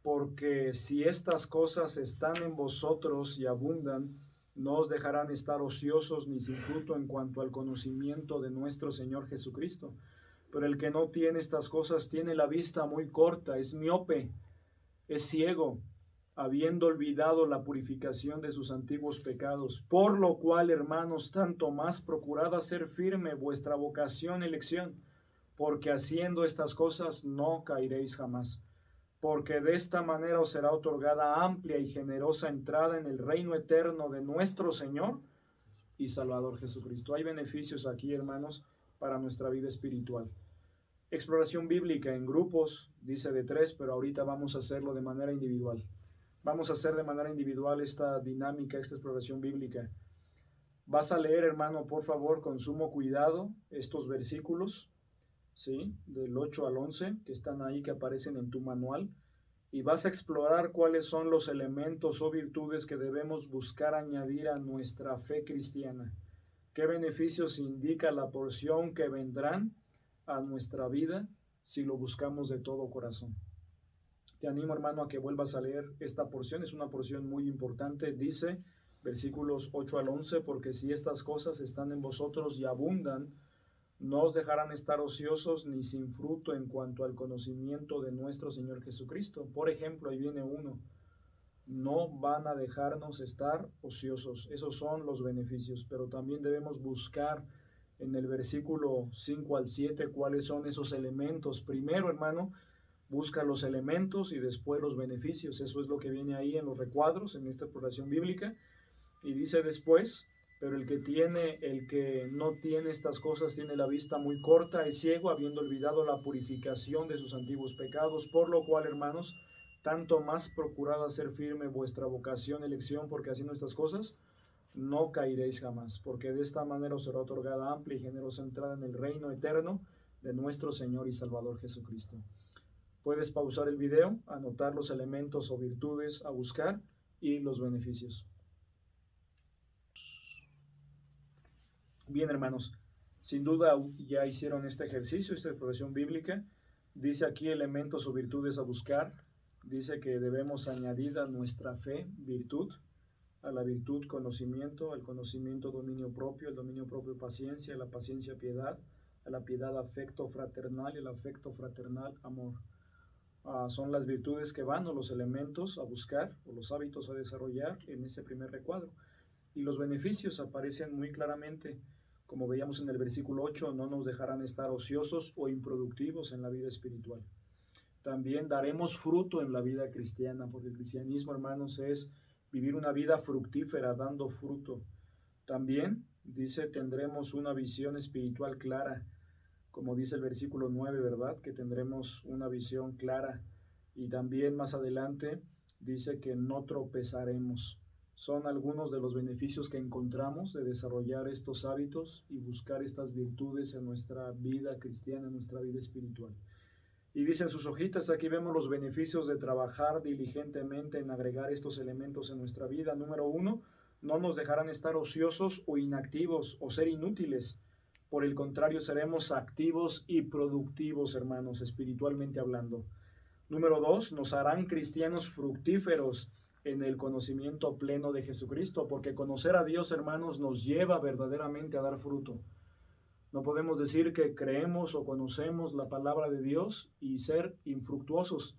porque si estas cosas están en vosotros y abundan, no os dejarán estar ociosos ni sin fruto en cuanto al conocimiento de nuestro Señor Jesucristo. Pero el que no tiene estas cosas tiene la vista muy corta, es miope, es ciego, habiendo olvidado la purificación de sus antiguos pecados. Por lo cual, hermanos, tanto más procurad hacer firme vuestra vocación y elección, porque haciendo estas cosas no caeréis jamás. Porque de esta manera os será otorgada amplia y generosa entrada en el reino eterno de nuestro Señor y Salvador Jesucristo. Hay beneficios aquí, hermanos, para nuestra vida espiritual. Exploración bíblica en grupos, dice de 3, pero ahorita vamos a hacerlo de manera individual. Vamos a hacer de manera individual esta dinámica, esta exploración bíblica. Vas a leer, hermano, por favor, con sumo cuidado estos versículos, ¿sí? Del 8 al 11, que están ahí, que aparecen en tu manual, y vas a explorar cuáles son los elementos o virtudes que debemos buscar añadir a nuestra fe cristiana. ¿Qué beneficios indica la porción que vendrán a nuestra vida si lo buscamos de todo corazón? Te animo, hermano, a que vuelvas a leer esta porción. Es una porción muy importante. Dice, versículos 8 al 11, porque si estas cosas están en vosotros y abundan, no os dejarán estar ociosos ni sin fruto en cuanto al conocimiento de nuestro Señor Jesucristo. Por ejemplo, ahí viene uno: no van a dejarnos estar ociosos. Esos son los beneficios, pero también debemos buscar en el versículo 5 al 7 cuáles son esos elementos. Primero, hermano, busca los elementos y después los beneficios. Eso es lo que viene ahí en los recuadros, en esta exploración bíblica. Y dice después: pero el que no tiene estas cosas tiene la vista muy corta, es ciego, habiendo olvidado la purificación de sus antiguos pecados. Por lo cual, hermanos, tanto más procurad hacer firme vuestra vocación, elección, porque haciendo estas cosas no caeréis jamás, porque de esta manera os será otorgada amplia y generosa entrada en el reino eterno de nuestro Señor y Salvador Jesucristo. Puedes pausar el video, anotar los elementos o virtudes a buscar y los beneficios. Bien, hermanos, sin duda ya hicieron este ejercicio, esta exploración bíblica. Dice aquí elementos o virtudes a buscar. Dice que debemos añadir a nuestra fe virtud, a la virtud conocimiento, al conocimiento dominio propio, el dominio propio paciencia, a la paciencia piedad, a la piedad afecto fraternal y al afecto fraternal amor. Son las virtudes que van, o los elementos a buscar, o los hábitos a desarrollar en ese primer recuadro. Y los beneficios aparecen muy claramente. Como veíamos en el versículo 8, no nos dejarán estar ociosos o improductivos en la vida espiritual. También daremos fruto en la vida cristiana, porque el cristianismo, hermanos, es vivir una vida fructífera, dando fruto. También, dice, tendremos una visión espiritual clara, como dice el versículo 9, ¿verdad? Que tendremos una visión clara. Y también más adelante dice que no tropezaremos. Son algunos de los beneficios que encontramos de desarrollar estos hábitos y buscar estas virtudes en nuestra vida cristiana, en nuestra vida espiritual. Y dicen sus hojitas, aquí vemos los beneficios de trabajar diligentemente en agregar estos elementos en nuestra vida. Número 1, no nos dejarán estar ociosos o inactivos o ser inútiles. Por el contrario, seremos activos y productivos, hermanos, espiritualmente hablando. Número 2, nos harán cristianos fructíferos en el conocimiento pleno de Jesucristo, porque conocer a Dios, hermanos, nos lleva verdaderamente a dar fruto. No podemos decir que creemos o conocemos la palabra de Dios y ser infructuosos.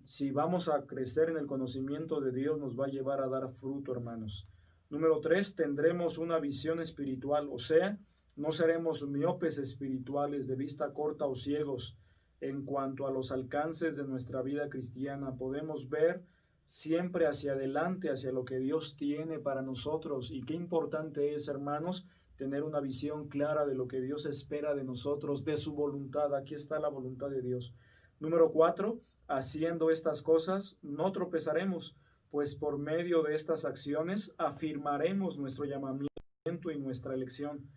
Si vamos a crecer en el conocimiento de Dios, nos va a llevar a dar fruto, hermanos. Número 3, tendremos una visión espiritual, o sea, no seremos miopes espirituales de vista corta o ciegos en cuanto a los alcances de nuestra vida cristiana. Podemos ver siempre hacia adelante, hacia lo que Dios tiene para nosotros. Y qué importante es, hermanos, tener una visión clara de lo que Dios espera de nosotros, de su voluntad. Aquí está la voluntad de Dios. Número 4, haciendo estas cosas no tropezaremos, pues por medio de estas acciones afirmaremos nuestro llamamiento y nuestra elección.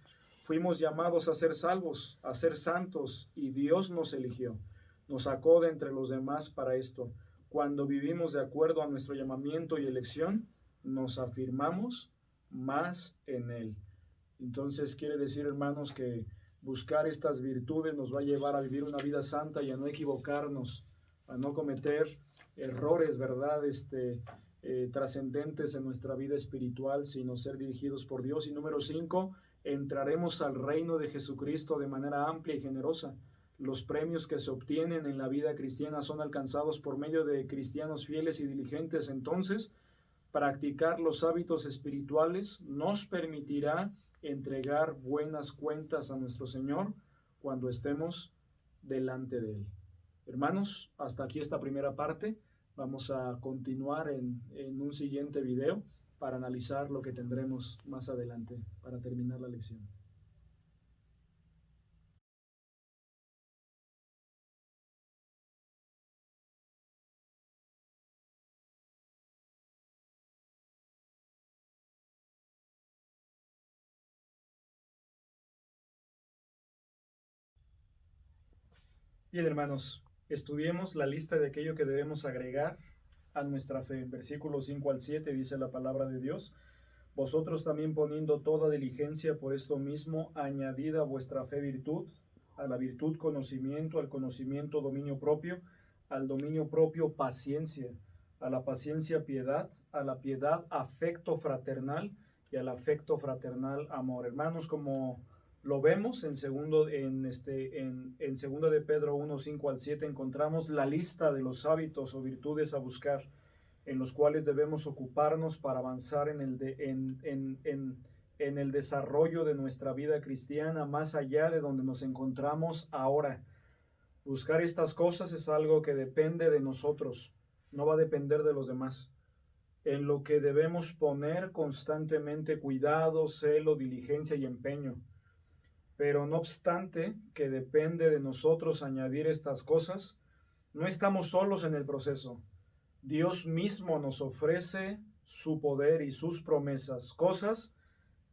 Fuimos llamados a ser salvos, a ser santos, y Dios nos eligió. Nos sacó de entre los demás para esto. Cuando vivimos de acuerdo a nuestro llamamiento y elección, nos afirmamos más en Él. Entonces quiere decir, hermanos, que buscar estas virtudes nos va a llevar a vivir una vida santa y a no equivocarnos, a no cometer errores, ¿verdad? Trascendentes en nuestra vida espiritual, sino ser dirigidos por Dios. Y número 5, entraremos al reino de Jesucristo de manera amplia y generosa. Los premios que se obtienen en la vida cristiana son alcanzados por medio de cristianos fieles y diligentes. Entonces, practicar los hábitos espirituales nos permitirá entregar buenas cuentas a nuestro Señor cuando estemos delante de Él. Hermanos, hasta aquí esta primera parte. Vamos a continuar en un siguiente video para analizar lo que tendremos más adelante para terminar la lección. Bien, hermanos, estudiemos la lista de aquello que debemos agregar a nuestra fe. En versículos 5 al 7 dice la palabra de Dios: vosotros también, poniendo toda diligencia por esto mismo, añadid a vuestra fe virtud, a la virtud conocimiento, al conocimiento dominio propio, al dominio propio paciencia, a la paciencia piedad, a la piedad afecto fraternal y al afecto fraternal amor. Hermanos, como lo vemos en segundo de Pedro 1, 5 al 7, encontramos la lista de los hábitos o virtudes a buscar, en los cuales debemos ocuparnos para avanzar en el desarrollo de nuestra vida cristiana, más allá de donde nos encontramos ahora. Buscar estas cosas es algo que depende de nosotros, no va a depender de los demás. En lo que debemos poner constantemente cuidado, celo, diligencia y empeño. Pero no obstante que depende de nosotros añadir estas cosas, no estamos solos en el proceso. Dios mismo nos ofrece su poder y sus promesas, cosas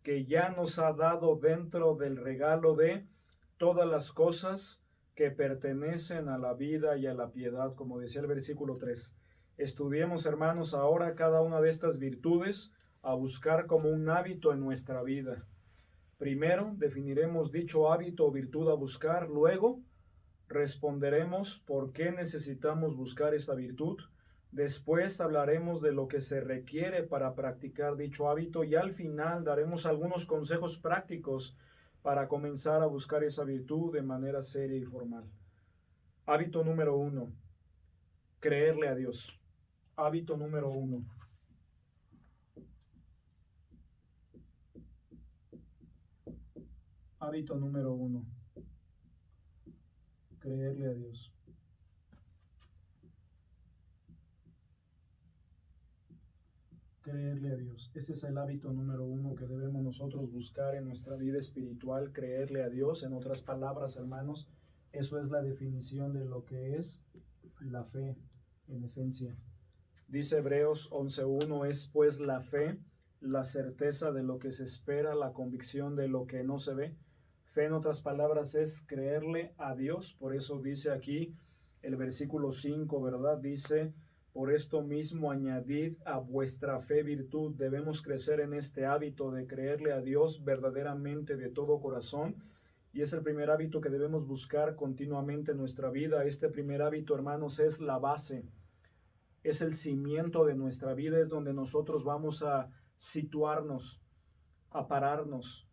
que ya nos ha dado dentro del regalo de todas las cosas que pertenecen a la vida y a la piedad, como decía el versículo 3. Estudiemos, hermanos, ahora cada una de estas virtudes a buscar como un hábito en nuestra vida. Primero, definiremos dicho hábito o virtud a buscar. Luego, responderemos por qué necesitamos buscar esta virtud. Después hablaremos de lo que se requiere para practicar dicho hábito y al final daremos algunos consejos prácticos para comenzar a buscar esa virtud de manera seria y formal. Hábito número 1. Creerle a Dios. Hábito número 1. Hábito número 1. Creerle a Dios. Creerle a Dios. Ese es el hábito número 1 que debemos nosotros buscar en nuestra vida espiritual, creerle a Dios. En otras palabras, hermanos, eso es la definición de lo que es la fe en esencia. Dice Hebreos 11:1, es pues la fe, la certeza de lo que se espera, la convicción de lo que no se ve. Fe, en otras palabras, es creerle a Dios. Por eso dice aquí el versículo 5, ¿verdad? Dice: por esto mismo añadid a vuestra fe virtud. Debemos crecer en este hábito de creerle a Dios verdaderamente de todo corazón, y es el primer hábito que debemos buscar continuamente en nuestra vida. Este primer hábito, hermanos, es la base, es el cimiento de nuestra vida, es donde nosotros vamos a situarnos, a pararnos.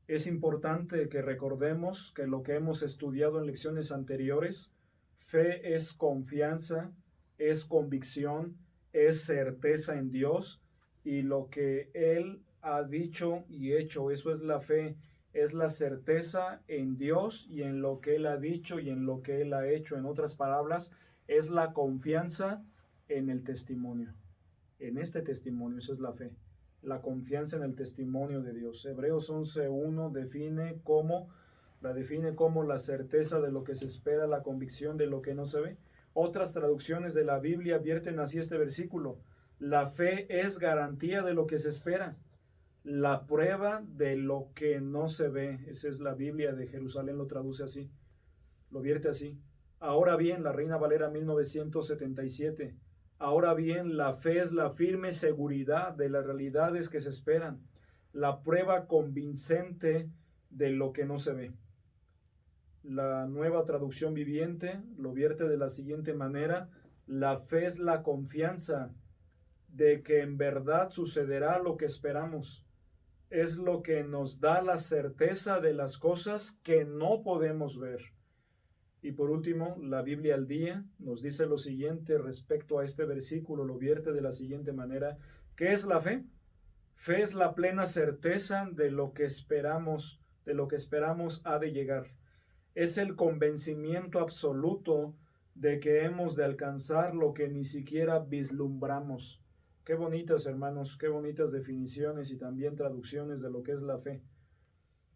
Es importante que recordemos que lo que hemos estudiado en lecciones anteriores, fe es confianza, es convicción, es certeza en Dios y lo que Él ha dicho y hecho, eso es la fe, es la certeza en Dios y en lo que Él ha dicho y en lo que Él ha hecho. En otras palabras, es la confianza en el testimonio, en este testimonio, eso es la fe. La confianza en el testimonio de Dios. Hebreos 11:1 define como la certeza de lo que se espera, la convicción de lo que no se ve. Otras traducciones de la Biblia vierten así este versículo: la fe es garantía de lo que se espera, la prueba de lo que no se ve. Esa es la Biblia de Jerusalén, lo traduce así, lo vierte así. Ahora bien, la Reina Valera 1977. Ahora bien, la fe es la firme seguridad de las realidades que se esperan, la prueba convincente de lo que no se ve. La Nueva Traducción Viviente lo vierte de la siguiente manera: la fe es la confianza de que en verdad sucederá lo que esperamos. Es lo que nos da la certeza de las cosas que no podemos ver. Y por último, la Biblia al Día nos dice lo siguiente respecto a este versículo, lo vierte de la siguiente manera: ¿qué es la fe? Fe es la plena certeza de lo que esperamos ha de llegar. Es el convencimiento absoluto de que hemos de alcanzar lo que ni siquiera vislumbramos. Qué bonitas, hermanos, qué bonitas definiciones y también traducciones de lo que es la fe.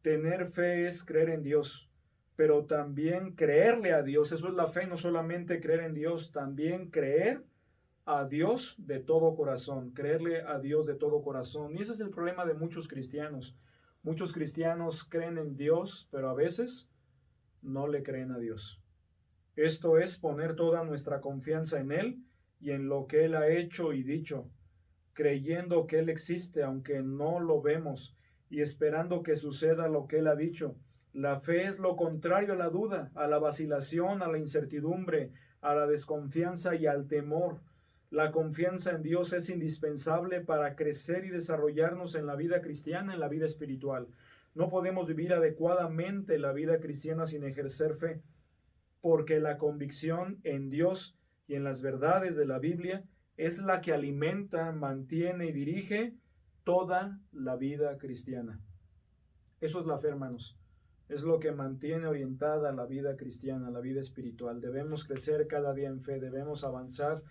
Tener fe es creer en Dios, pero también creerle a Dios. Eso es la fe, no solamente creer en Dios, también creer a Dios de todo corazón, creerle a Dios de todo corazón. Y ese es el problema de muchos cristianos. Muchos cristianos creen en Dios, pero a veces no le creen a Dios. Esto es poner toda nuestra confianza en Él y en lo que Él ha hecho y dicho, creyendo que Él existe aunque no lo vemos y esperando que suceda lo que Él ha dicho. La fe es lo contrario a la duda, a la vacilación, a la incertidumbre, a la desconfianza y al temor. La confianza en Dios es indispensable para crecer y desarrollarnos en la vida cristiana, en la vida espiritual. No podemos vivir adecuadamente la vida cristiana sin ejercer fe, porque la convicción en Dios y en las verdades de la Biblia es la que alimenta, mantiene y dirige toda la vida cristiana. Eso es la fe, hermanos. Es lo que mantiene orientada la vida cristiana, la vida espiritual. Debemos crecer cada día en fe, debemos avanzar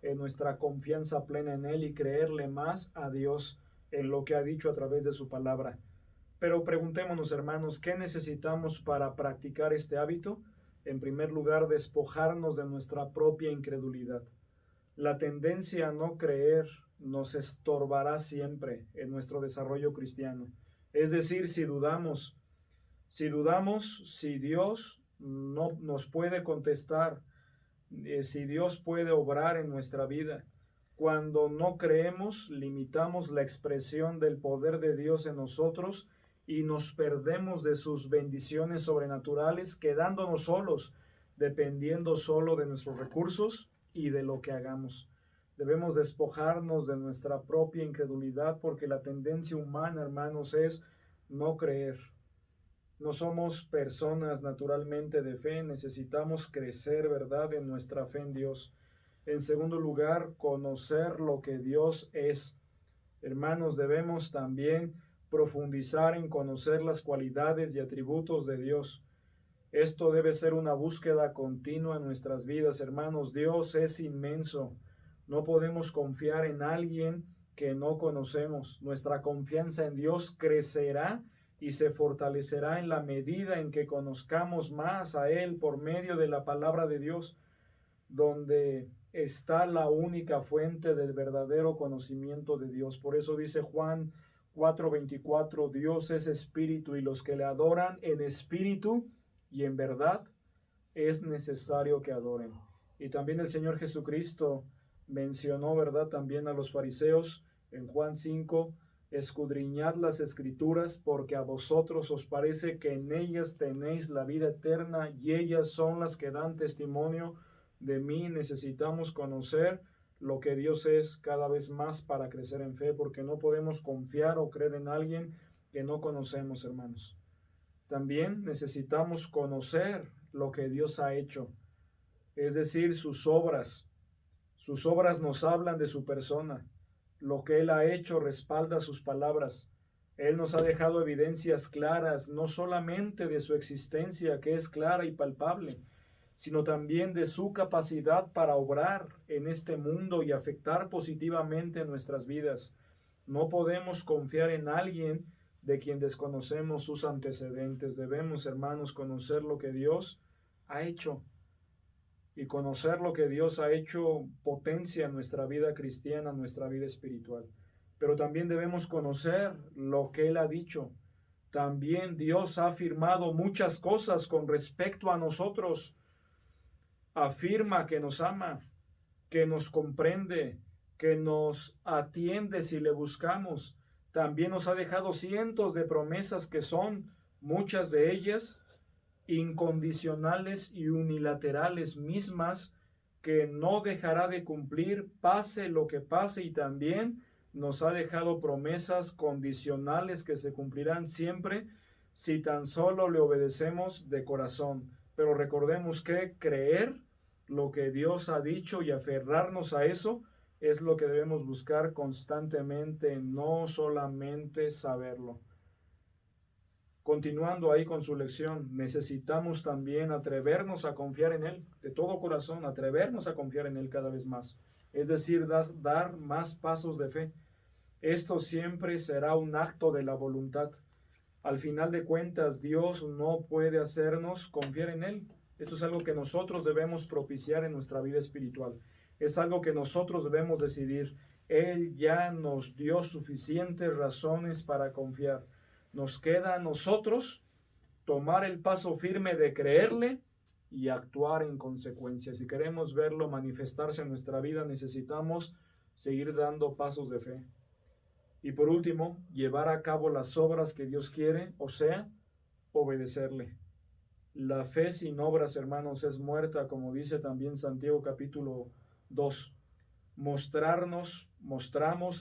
en nuestra confianza plena en Él y creerle más a Dios en lo que ha dicho a través de su palabra. Pero preguntémonos, hermanos, ¿qué necesitamos para practicar este hábito? En primer lugar, despojarnos de nuestra propia incredulidad. La tendencia a no creer nos estorbará siempre en nuestro desarrollo cristiano. Es decir, si dudamos si Dios no nos puede contestar, si Dios puede obrar en nuestra vida. Cuando no creemos, limitamos la expresión del poder de Dios en nosotros y nos perdemos de sus bendiciones sobrenaturales, quedándonos solos, dependiendo solo de nuestros recursos y de lo que hagamos. Debemos despojarnos de nuestra propia incredulidad, porque la tendencia humana, hermanos, es no creer. No somos personas naturalmente de fe, necesitamos crecer, ¿verdad?, en nuestra fe en Dios. En segundo lugar, conocer lo que Dios es. Hermanos, debemos también profundizar en conocer las cualidades y atributos de Dios. Esto debe ser una búsqueda continua en nuestras vidas, hermanos. Dios es inmenso. No podemos confiar en alguien que no conocemos. Nuestra confianza en Dios crecerá y se fortalecerá en la medida en que conozcamos más a Él por medio de la palabra de Dios, donde está la única fuente del verdadero conocimiento de Dios. Por eso dice Juan 4:24, Dios es espíritu y los que le adoran en espíritu y en verdad es necesario que adoren. Y también el Señor Jesucristo mencionó, ¿verdad?, también a los fariseos en Juan 5, escudriñad las Escrituras, porque a vosotros os parece que en ellas tenéis la vida eterna, y ellas son las que dan testimonio de mí. Necesitamos conocer lo que Dios es cada vez más para crecer en fe, porque no podemos confiar o creer en alguien que no conocemos, hermanos. También necesitamos conocer lo que Dios ha hecho, es decir, sus obras. Sus obras nos hablan de su persona. Lo que Él ha hecho respalda sus palabras. Él nos ha dejado evidencias claras, no solamente de su existencia, que es clara y palpable, sino también de su capacidad para obrar en este mundo y afectar positivamente nuestras vidas. No podemos confiar en alguien de quien desconocemos sus antecedentes. Debemos, hermanos, conocer lo que Dios ha hecho. Y conocer lo que Dios ha hecho potencia nuestra vida cristiana, nuestra vida espiritual. Pero también debemos conocer lo que Él ha dicho. También Dios ha afirmado muchas cosas con respecto a nosotros. Afirma que nos ama, que nos comprende, que nos atiende si le buscamos. También nos ha dejado cientos de promesas que son, muchas de ellas, incondicionales y unilaterales, mismas que no dejará de cumplir pase lo que pase, y también nos ha dejado promesas condicionales que se cumplirán siempre si tan solo le obedecemos de corazón. Pero recordemos que creer lo que Dios ha dicho y aferrarnos a eso es lo que debemos buscar constantemente, no solamente saberlo. Continuando ahí con su lección, necesitamos también atrevernos a confiar en Él, de todo corazón, atrevernos a confiar en Él cada vez más. Es decir, dar más pasos de fe. Esto siempre será un acto de la voluntad. Al final de cuentas, Dios no puede hacernos confiar en Él. Esto es algo que nosotros debemos propiciar en nuestra vida espiritual. Es algo que nosotros debemos decidir. Él ya nos dio suficientes razones para confiar. Nos queda a nosotros tomar el paso firme de creerle y actuar en consecuencia. Si queremos verlo manifestarse en nuestra vida, necesitamos seguir dando pasos de fe. Y por último, llevar a cabo las obras que Dios quiere, o sea, obedecerle. La fe sin obras, hermanos, es muerta, como dice también Santiago capítulo 2. Mostramos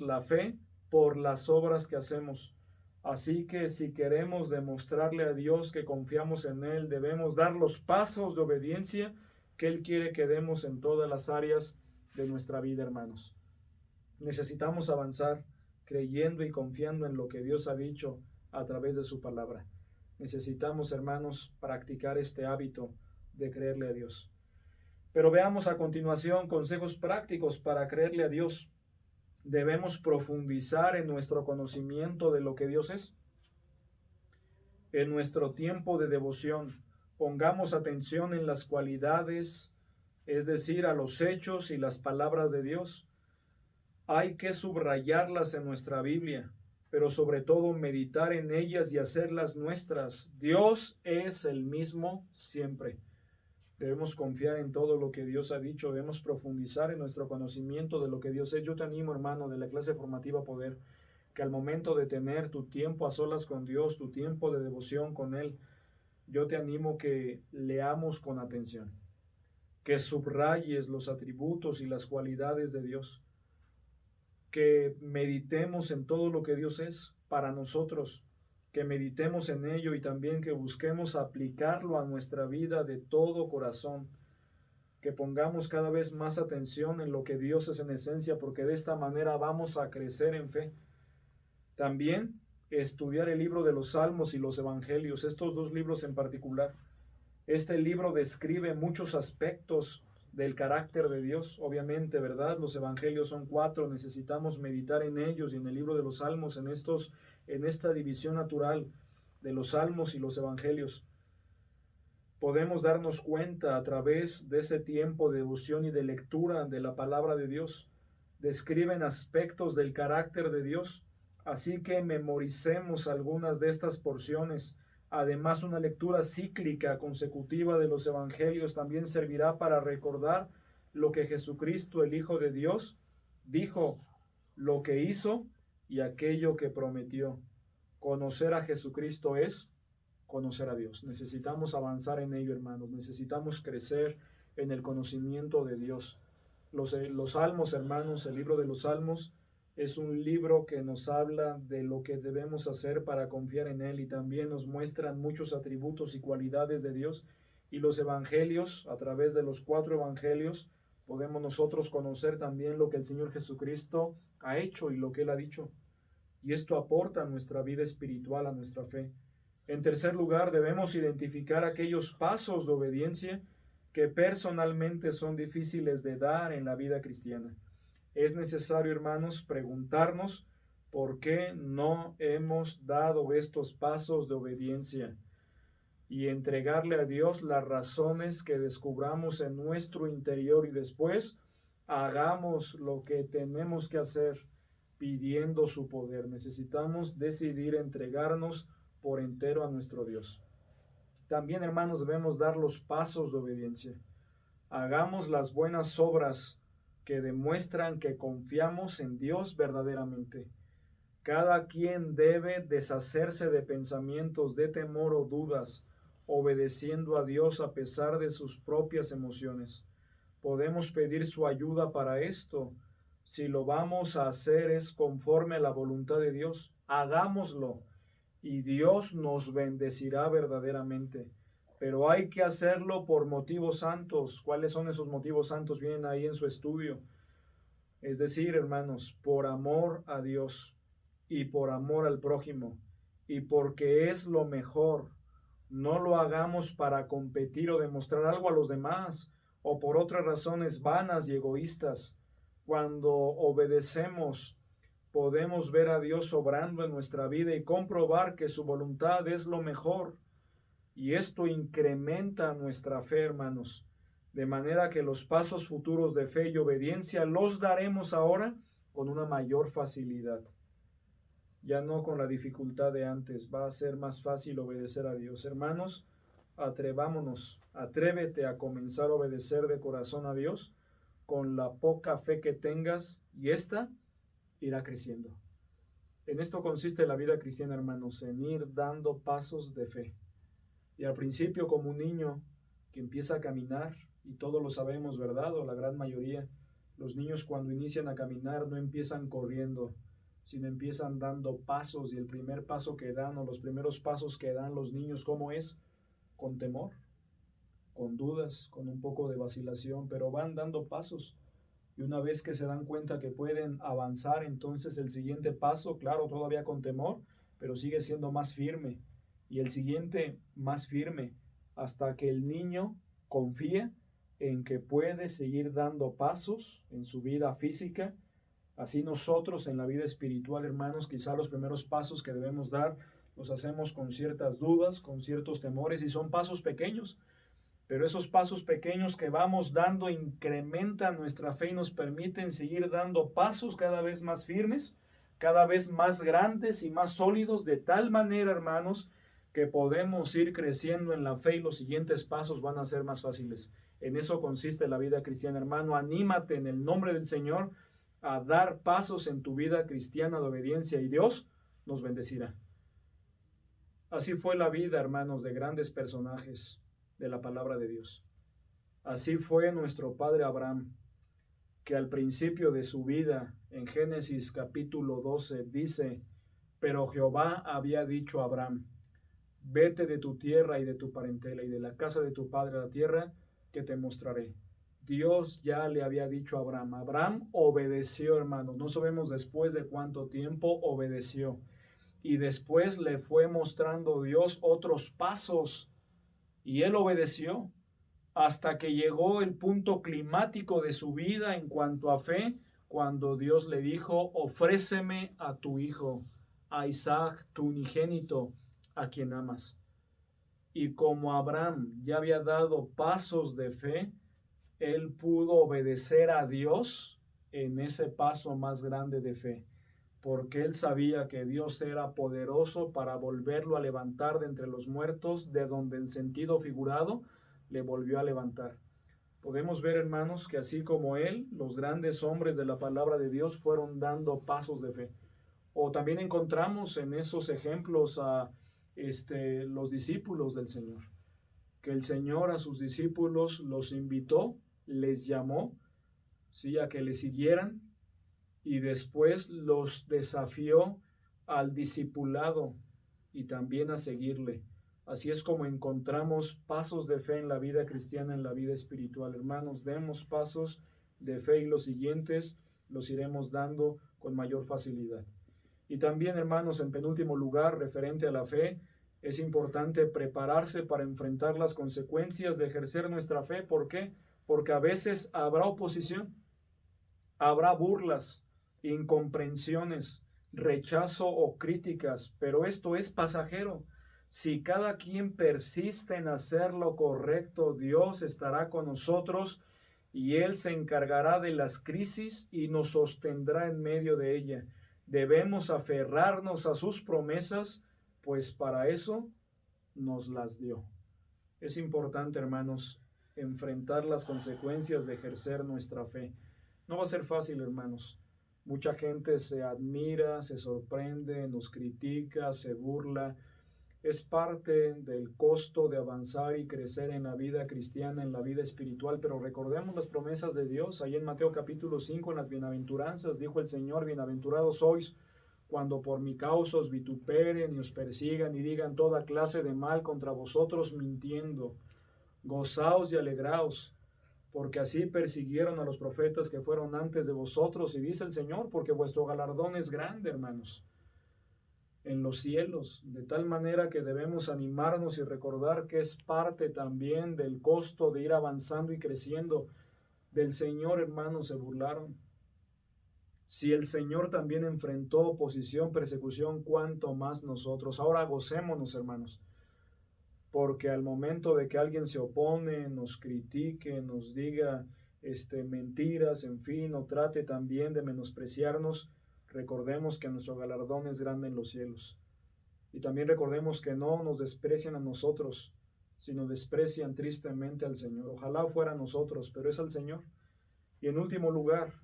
la fe por las obras que hacemos. Así que si queremos demostrarle a Dios que confiamos en Él, debemos dar los pasos de obediencia que Él quiere que demos en todas las áreas de nuestra vida, hermanos. Necesitamos avanzar creyendo y confiando en lo que Dios ha dicho a través de su palabra. Necesitamos, hermanos, practicar este hábito de creerle a Dios. Pero veamos a continuación consejos prácticos para creerle a Dios. Debemos profundizar en nuestro conocimiento de lo que Dios es. En nuestro tiempo de devoción, pongamos atención en las cualidades, es decir, a los hechos y las palabras de Dios. Hay que subrayarlas en nuestra Biblia, pero sobre todo meditar en ellas y hacerlas nuestras. Dios es el mismo siempre. Debemos confiar en todo lo que Dios ha dicho, debemos profundizar en nuestro conocimiento de lo que Dios es. Yo te animo, hermano, de la clase formativa Poder, que al momento de tener tu tiempo a solas con Dios, tu tiempo de devoción con Él, yo te animo que leamos con atención, que subrayes los atributos y las cualidades de Dios, que meditemos en todo lo que Dios es para nosotros, que meditemos en ello y también que busquemos aplicarlo a nuestra vida de todo corazón, que pongamos cada vez más atención en lo que Dios es en esencia, porque de esta manera vamos a crecer en fe. También estudiar el libro de los Salmos y los Evangelios, estos dos libros en particular. Este libro describe muchos aspectos del carácter de Dios, obviamente, ¿verdad? Los Evangelios son 4, necesitamos meditar en ellos, y en el libro de los Salmos, en esta división natural de los Salmos y los Evangelios. Podemos darnos cuenta a través de ese tiempo de devoción y de lectura de la palabra de Dios. Describen aspectos del carácter de Dios, así que memoricemos algunas de estas porciones. Además, una lectura cíclica consecutiva de los Evangelios también servirá para recordar lo que Jesucristo, el Hijo de Dios, dijo, lo que hizo y aquello que prometió. Conocer a Jesucristo es conocer a Dios. Necesitamos avanzar en ello, hermanos. Necesitamos crecer en el conocimiento de Dios. Los Salmos, hermanos, el libro de los Salmos es un libro que nos habla de lo que debemos hacer para confiar en Él y también nos muestran muchos atributos y cualidades de Dios. Y los evangelios, a través de los 4 evangelios, podemos nosotros conocer también lo que el Señor Jesucristo ha hecho y lo que Él ha dicho. Y esto aporta a nuestra vida espiritual, a nuestra fe. En tercer lugar, debemos identificar aquellos pasos de obediencia que personalmente son difíciles de dar en la vida cristiana. Es necesario, hermanos, preguntarnos por qué no hemos dado estos pasos de obediencia y entregarle a Dios las razones que descubramos en nuestro interior y después hagamos lo que tenemos que hacer pidiendo su poder. Necesitamos decidir entregarnos por entero a nuestro Dios. También, hermanos, debemos dar los pasos de obediencia. Hagamos las buenas obras que demuestran que confiamos en Dios verdaderamente. Cada quien debe deshacerse de pensamientos de temor o dudas, obedeciendo a Dios a pesar de sus propias emociones. Podemos pedir su ayuda para esto. Si lo vamos a hacer es conforme a la voluntad de Dios, hagámoslo y Dios nos bendecirá verdaderamente. Pero hay que hacerlo por motivos santos. ¿Cuáles son esos motivos santos? Vienen ahí en su estudio. Es decir, hermanos, por amor a Dios y por amor al prójimo y porque es lo mejor. No lo hagamos para competir o demostrar algo a los demás o por otras razones vanas y egoístas. Cuando obedecemos, podemos ver a Dios obrando en nuestra vida y comprobar que su voluntad es lo mejor. Y esto incrementa nuestra fe, hermanos, de manera que los pasos futuros de fe y obediencia los daremos ahora con una mayor facilidad. Ya no con la dificultad de antes, va a ser más fácil obedecer a Dios. Hermanos, atrevámonos, atrévete a comenzar a obedecer de corazón a Dios con la poca fe que tengas y esta irá creciendo. En esto consiste la vida cristiana, hermanos, en ir dando pasos de fe. Y al principio, como un niño que empieza a caminar, y todos lo sabemos, ¿verdad? O la gran mayoría, los niños cuando inician a caminar no empiezan corriendo, sino empiezan dando pasos, y el primer paso que dan, o los primeros pasos que dan los niños, ¿cómo es? Con temor, con dudas, con un poco de vacilación, pero van dando pasos. Y una vez que se dan cuenta que pueden avanzar, entonces el siguiente paso, claro, todavía con temor, pero sigue siendo más firme. Y el siguiente más firme, hasta que el niño confía en que puede seguir dando pasos en su vida física. Así nosotros en la vida espiritual, hermanos, quizá los primeros pasos que debemos dar los hacemos con ciertas dudas, con ciertos temores, y son pasos pequeños. Pero esos pasos pequeños que vamos dando incrementan nuestra fe y nos permiten seguir dando pasos cada vez más firmes, cada vez más grandes y más sólidos, de tal manera, hermanos, que podemos ir creciendo en la fe y los siguientes pasos van a ser más fáciles. En eso consiste la vida cristiana, hermano. Anímate en el nombre del Señor a dar pasos en tu vida cristiana de obediencia y Dios nos bendecirá. Así fue la vida, hermanos, de grandes personajes de la palabra de Dios. Así fue nuestro padre Abraham, que al principio de su vida, en Génesis capítulo 12, dice: pero Jehová había dicho a Abraham: vete de tu tierra y de tu parentela y de la casa de tu padre a la tierra que te mostraré. Dios ya le había dicho a Abraham. Abraham obedeció, hermanos. No sabemos después de cuánto tiempo obedeció. Y después le fue mostrando Dios otros pasos. Y él obedeció hasta que llegó el punto climático de su vida en cuanto a fe, cuando Dios le dijo: ofréceme a tu hijo, a Isaac, tu unigénito, a quien amas. Y como Abraham ya había dado pasos de fe, él pudo obedecer a Dios en ese paso más grande de fe, porque él sabía que Dios era poderoso para volverlo a levantar de entre los muertos, de donde en sentido figurado le volvió a levantar. Podemos ver, hermanos, que así como él, los grandes hombres de la palabra de Dios fueron dando pasos de fe. O también encontramos en esos ejemplos a los discípulos del Señor, que el Señor a sus discípulos los invitó, les llamó, ¿sí?, a que le siguieran, y después los desafió al discipulado y también a seguirle. Así es como encontramos pasos de fe en la vida cristiana, en la vida espiritual. Hermanos, demos pasos de fe y los siguientes los iremos dando con mayor facilidad. Y también, hermanos, en penúltimo lugar, referente a la fe, es importante prepararse para enfrentar las consecuencias de ejercer nuestra fe. ¿Por qué? Porque a veces habrá oposición, habrá burlas, incomprensiones, rechazo o críticas, pero esto es pasajero. Si cada quien persiste en hacer lo correcto, Dios estará con nosotros y Él se encargará de las crisis y nos sostendrá en medio de ella. Debemos aferrarnos a sus promesas, pues para eso nos las dio. Es importante, hermanos, enfrentar las consecuencias de ejercer nuestra fe. No va a ser fácil, hermanos. Mucha gente se admira, se sorprende, nos critica, se burla. Es parte del costo de avanzar y crecer en la vida cristiana, en la vida espiritual, pero recordemos las promesas de Dios. Ahí en Mateo capítulo 5, en las bienaventuranzas, dijo el Señor: bienaventurados sois cuando por mi causa os vituperen y os persigan y digan toda clase de mal contra vosotros mintiendo. Gozaos y alegraos, porque así persiguieron a los profetas que fueron antes de vosotros. Y dice el Señor: porque vuestro galardón es grande, hermanos, en los cielos, de tal manera que debemos animarnos y recordar que es parte también del costo de ir avanzando y creciendo. Del Señor, hermanos, se burlaron. Si el Señor también enfrentó oposición, persecución, ¿cuánto más nosotros? Ahora gocémonos, hermanos, porque al momento de que alguien se opone, nos critique, nos diga mentiras, en fin, o trate también de menospreciarnos, recordemos que nuestro galardón es grande en los cielos. Y también recordemos que no nos desprecian a nosotros, sino desprecian tristemente al Señor. Ojalá fuera a nosotros, pero es al Señor. Y en último lugar,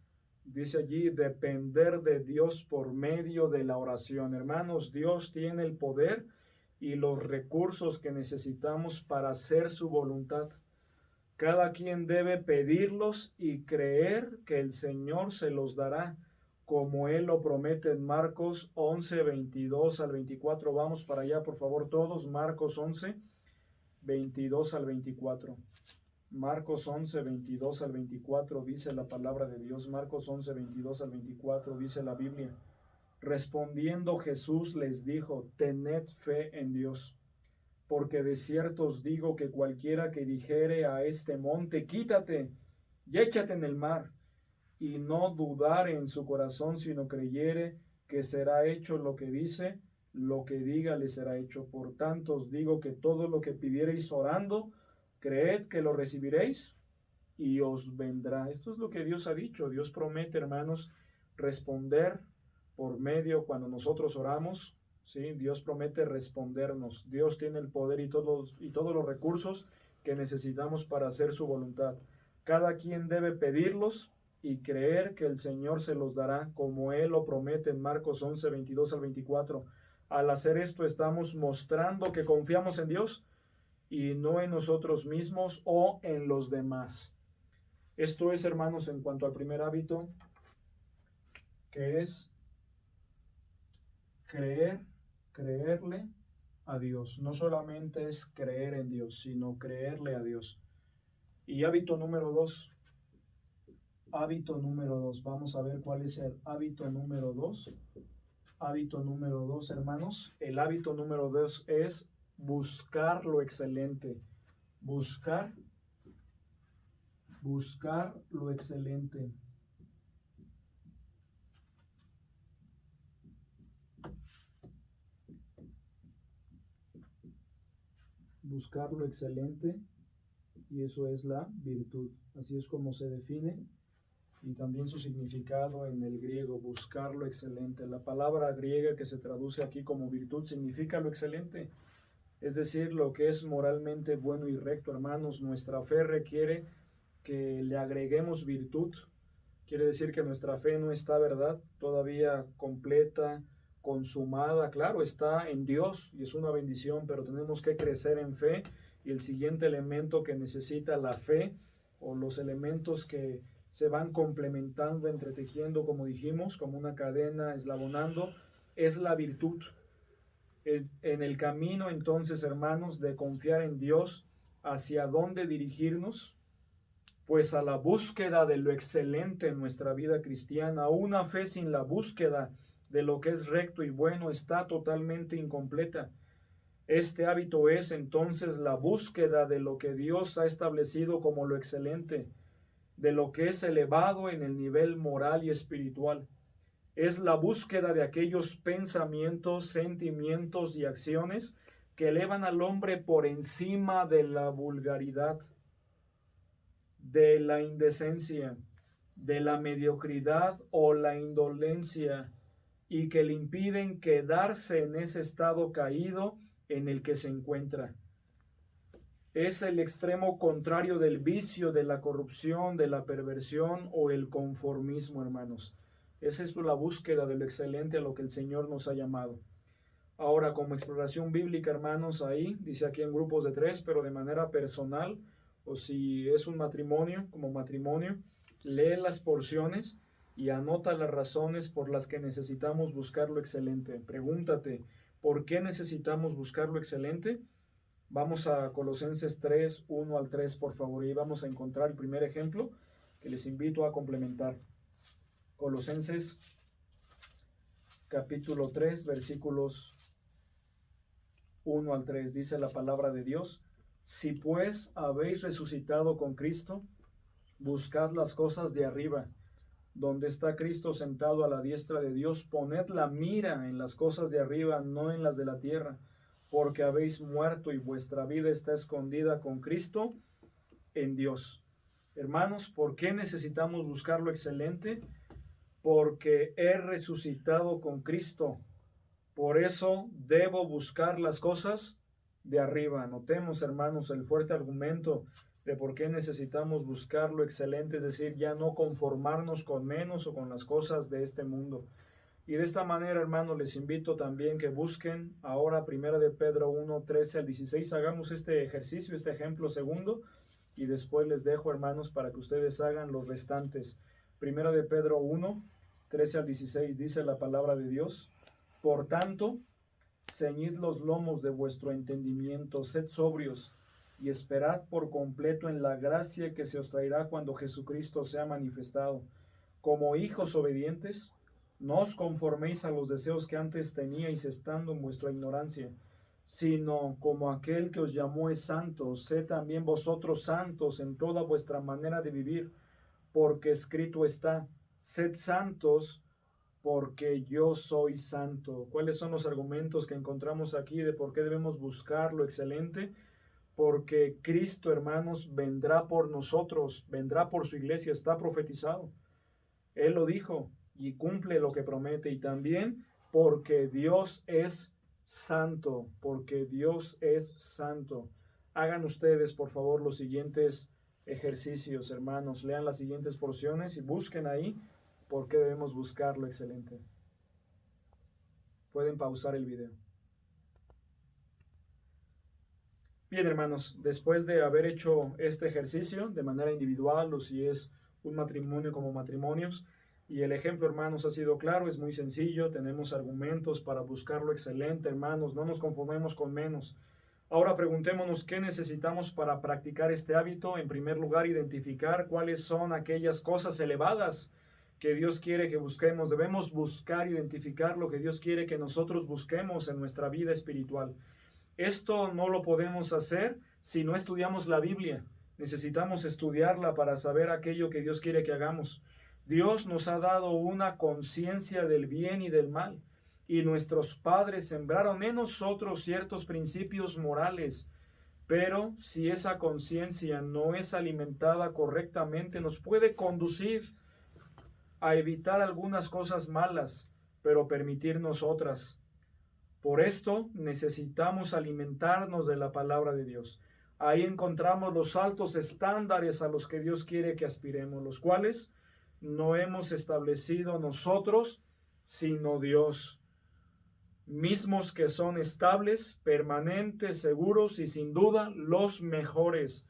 dice allí, depender de Dios por medio de la oración. Hermanos, Dios tiene el poder y los recursos que necesitamos para hacer su voluntad. Cada quien debe pedirlos y creer que el Señor se los dará, como Él lo promete en Marcos 11, 22 al 24. Vamos para allá, por favor, todos. Marcos 11, 22 al 24. Marcos 11, 22 al 24 dice la palabra de Dios. Marcos 11, 22 al 24 dice la Biblia: respondiendo Jesús les dijo: tened fe en Dios, porque de cierto os digo que cualquiera que dijere a este monte: quítate y échate en el mar, y no dudare en su corazón, sino creyere que será hecho lo que dice, lo que diga le será hecho. Por tanto os digo que todo lo que pidiereis orando, creed que lo recibiréis y os vendrá. Esto es lo que Dios ha dicho. Dios promete, hermanos, responder por medio, cuando nosotros oramos, ¿sí? Dios promete respondernos. Dios tiene el poder y todos los recursos que necesitamos para hacer su voluntad. Cada quien debe pedirlos y creer que el Señor se los dará, como Él lo promete en Marcos 11, 22 al 24. Al hacer esto estamos mostrando que confiamos en Dios y no en nosotros mismos o en los demás. Esto es, hermanos, en cuanto al primer hábito, que es creerle a Dios. No solamente es creer en Dios, sino creerle a Dios. Y hábito número 2. Hábito número 2. Vamos a ver cuál es el hábito número 2. Hábito número 2, hermanos. El hábito número 2 es buscar lo excelente. Buscar lo excelente. Buscar lo excelente, y eso es la virtud. Así es como se define, y también su significado en el griego: buscar lo excelente. La palabra griega que se traduce aquí como virtud significa lo excelente, es decir, lo que es moralmente bueno y recto. Hermanos, nuestra fe requiere que le agreguemos virtud. Quiere decir que nuestra fe no está, ¿verdad?, todavía completa, consumada, claro, está en Dios y es una bendición, pero tenemos que crecer en fe. Y el siguiente elemento que necesita la fe, o los elementos que se van complementando, entretejiendo, como dijimos, como una cadena, eslabonando, es la virtud. En el camino, entonces, hermanos, de confiar en Dios, ¿hacia dónde dirigirnos? Pues a la búsqueda de lo excelente en nuestra vida cristiana. Una fe sin la búsqueda de lo que es recto y bueno está totalmente incompleta. Este hábito es entonces la búsqueda de lo que Dios ha establecido como lo excelente, de lo que es elevado en el nivel moral y espiritual. Es la búsqueda de aquellos pensamientos, sentimientos y acciones que elevan al hombre por encima de la vulgaridad, de la indecencia, de la mediocridad o la indolencia, y que le impiden quedarse en ese estado caído en el que se encuentra. Es el extremo contrario del vicio, de la corrupción, de la perversión o el conformismo, hermanos. Es esto la búsqueda de lo excelente a lo que el Señor nos ha llamado. Ahora, como exploración bíblica, hermanos, ahí, dice aquí en grupos de 3, pero de manera personal, o si es un matrimonio, como matrimonio, lee las porciones y anota las razones por las que necesitamos buscar lo excelente. Pregúntate, ¿por qué necesitamos buscar lo excelente? Vamos a Colosenses 3, 1 al 3, por favor, y vamos a encontrar el primer ejemplo que les invito a complementar. Colosenses capítulo 3, versículos 1 al 3, dice la palabra de Dios: si pues habéis resucitado con Cristo, buscad las cosas de arriba, donde está Cristo sentado a la diestra de Dios. Poned la mira en las cosas de arriba, no en las de la tierra, porque habéis muerto y vuestra vida está escondida con Cristo en Dios. Hermanos, ¿por qué necesitamos buscar lo excelente? Porque he resucitado con Cristo. Por eso debo buscar las cosas de arriba. Notemos, hermanos, el fuerte argumento de por qué necesitamos buscar lo excelente, es decir, ya no conformarnos con menos o con las cosas de este mundo. Y de esta manera, hermanos, les invito también que busquen ahora 1 de Pedro 1, 13 al 16. Hagamos este ejercicio, este ejemplo segundo, y después les dejo, hermanos, para que ustedes hagan los restantes. 1 de Pedro 1, 13 al 16, dice la palabra de Dios: por tanto, ceñid los lomos de vuestro entendimiento, sed sobrios, y esperad por completo en la gracia que se os traerá cuando Jesucristo sea manifestado. Como hijos obedientes, no os conforméis a los deseos que antes teníais estando en vuestra ignorancia, sino como aquel que os llamó es santo, sed también vosotros santos en toda vuestra manera de vivir, porque escrito está: sed santos, porque yo soy santo. ¿Cuáles son los argumentos que encontramos aquí de por qué debemos buscar lo excelente? Porque Cristo, hermanos, vendrá por nosotros, vendrá por su iglesia, está profetizado. Él lo dijo y cumple lo que promete. Y también porque Dios es santo, porque Dios es santo. Hagan ustedes, por favor, los siguientes ejercicios, hermanos. Lean las siguientes porciones y busquen ahí por qué debemos buscar lo excelente. Pueden pausar el video. Bien, hermanos, después de haber hecho este ejercicio de manera individual, o si es un matrimonio como matrimonios, y el ejemplo, hermanos, ha sido claro, es muy sencillo, tenemos argumentos para buscar lo excelente, hermanos, no nos conformemos con menos. Ahora preguntémonos qué necesitamos para practicar este hábito. En primer lugar, identificar cuáles son aquellas cosas elevadas que Dios quiere que busquemos. Debemos buscar, identificar lo que Dios quiere que nosotros busquemos en nuestra vida espiritual. Esto no lo podemos hacer si no estudiamos la Biblia. Necesitamos estudiarla para saber aquello que Dios quiere que hagamos. Dios nos ha dado una conciencia del bien y del mal, y nuestros padres sembraron en nosotros ciertos principios morales, pero si esa conciencia no es alimentada correctamente, nos puede conducir a evitar algunas cosas malas, pero permitirnos otras. Por esto necesitamos alimentarnos de la palabra de Dios. Ahí encontramos los altos estándares a los que Dios quiere que aspiremos, los cuales no hemos establecido nosotros, sino Dios. mismos que son estables, permanentes, seguros y sin duda los mejores.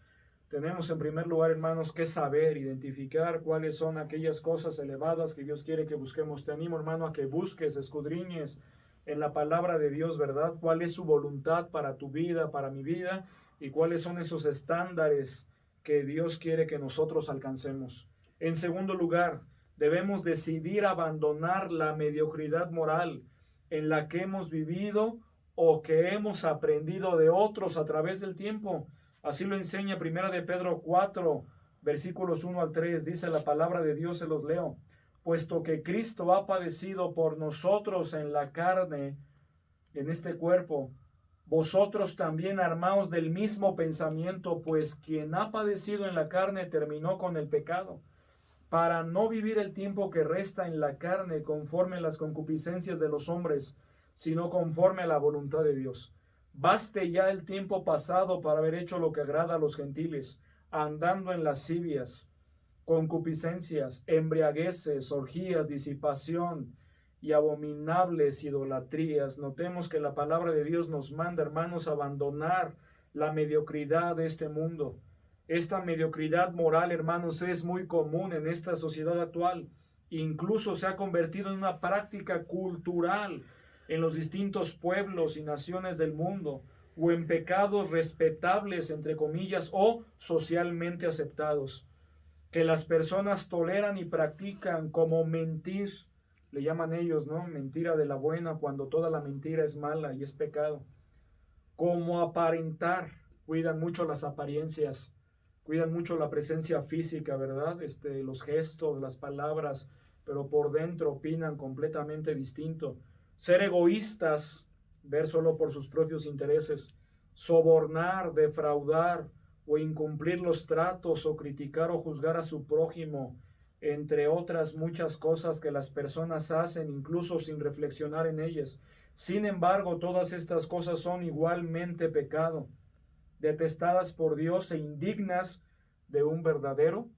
Tenemos en primer lugar, hermanos, que saber, identificar cuáles son aquellas cosas elevadas que Dios quiere que busquemos. Te animo, hermano, a que busques, escudriñes en la palabra de Dios, ¿verdad? ¿Cuál es su voluntad para tu vida, para mi vida? Y cuáles son esos estándares que Dios quiere que nosotros alcancemos. En segundo lugar, debemos decidir abandonar la mediocridad moral en la que hemos vivido o que hemos aprendido de otros a través del tiempo. Así lo enseña 1 de Pedro 4, versículos 1 al 3. Dice la palabra de Dios, se los leo. Puesto que Cristo ha padecido por nosotros en la carne, en este cuerpo, vosotros también armaos del mismo pensamiento, pues quien ha padecido en la carne terminó con el pecado, para no vivir el tiempo que resta en la carne conforme a las concupiscencias de los hombres, sino conforme a la voluntad de Dios. Baste ya el tiempo pasado para haber hecho lo que agrada a los gentiles, andando en lascivias, concupiscencias, embriagueces, orgías, disipación y abominables idolatrías. Notemos que la palabra de Dios nos manda, hermanos, a abandonar la mediocridad de este mundo. Esta mediocridad moral, hermanos, es muy común en esta sociedad actual. Incluso se ha convertido en una práctica cultural en los distintos pueblos y naciones del mundo, o en pecados respetables, entre comillas, o socialmente aceptados, que las personas toleran y practican, como mentir, le llaman ellos, ¿no? Mentira de la buena, cuando toda la mentira es mala y es pecado. Como aparentar, cuidan mucho las apariencias, cuidan mucho la presencia física, ¿verdad? Los gestos, las palabras, pero por dentro opinan completamente distinto. Ser egoístas, ver solo por sus propios intereses, sobornar, defraudar o incumplir los tratos o criticar o juzgar a su prójimo, entre otras muchas cosas que las personas hacen incluso sin reflexionar en ellas. Sin embargo, todas estas cosas son igualmente pecado, detestadas por Dios e indignas de un verdadero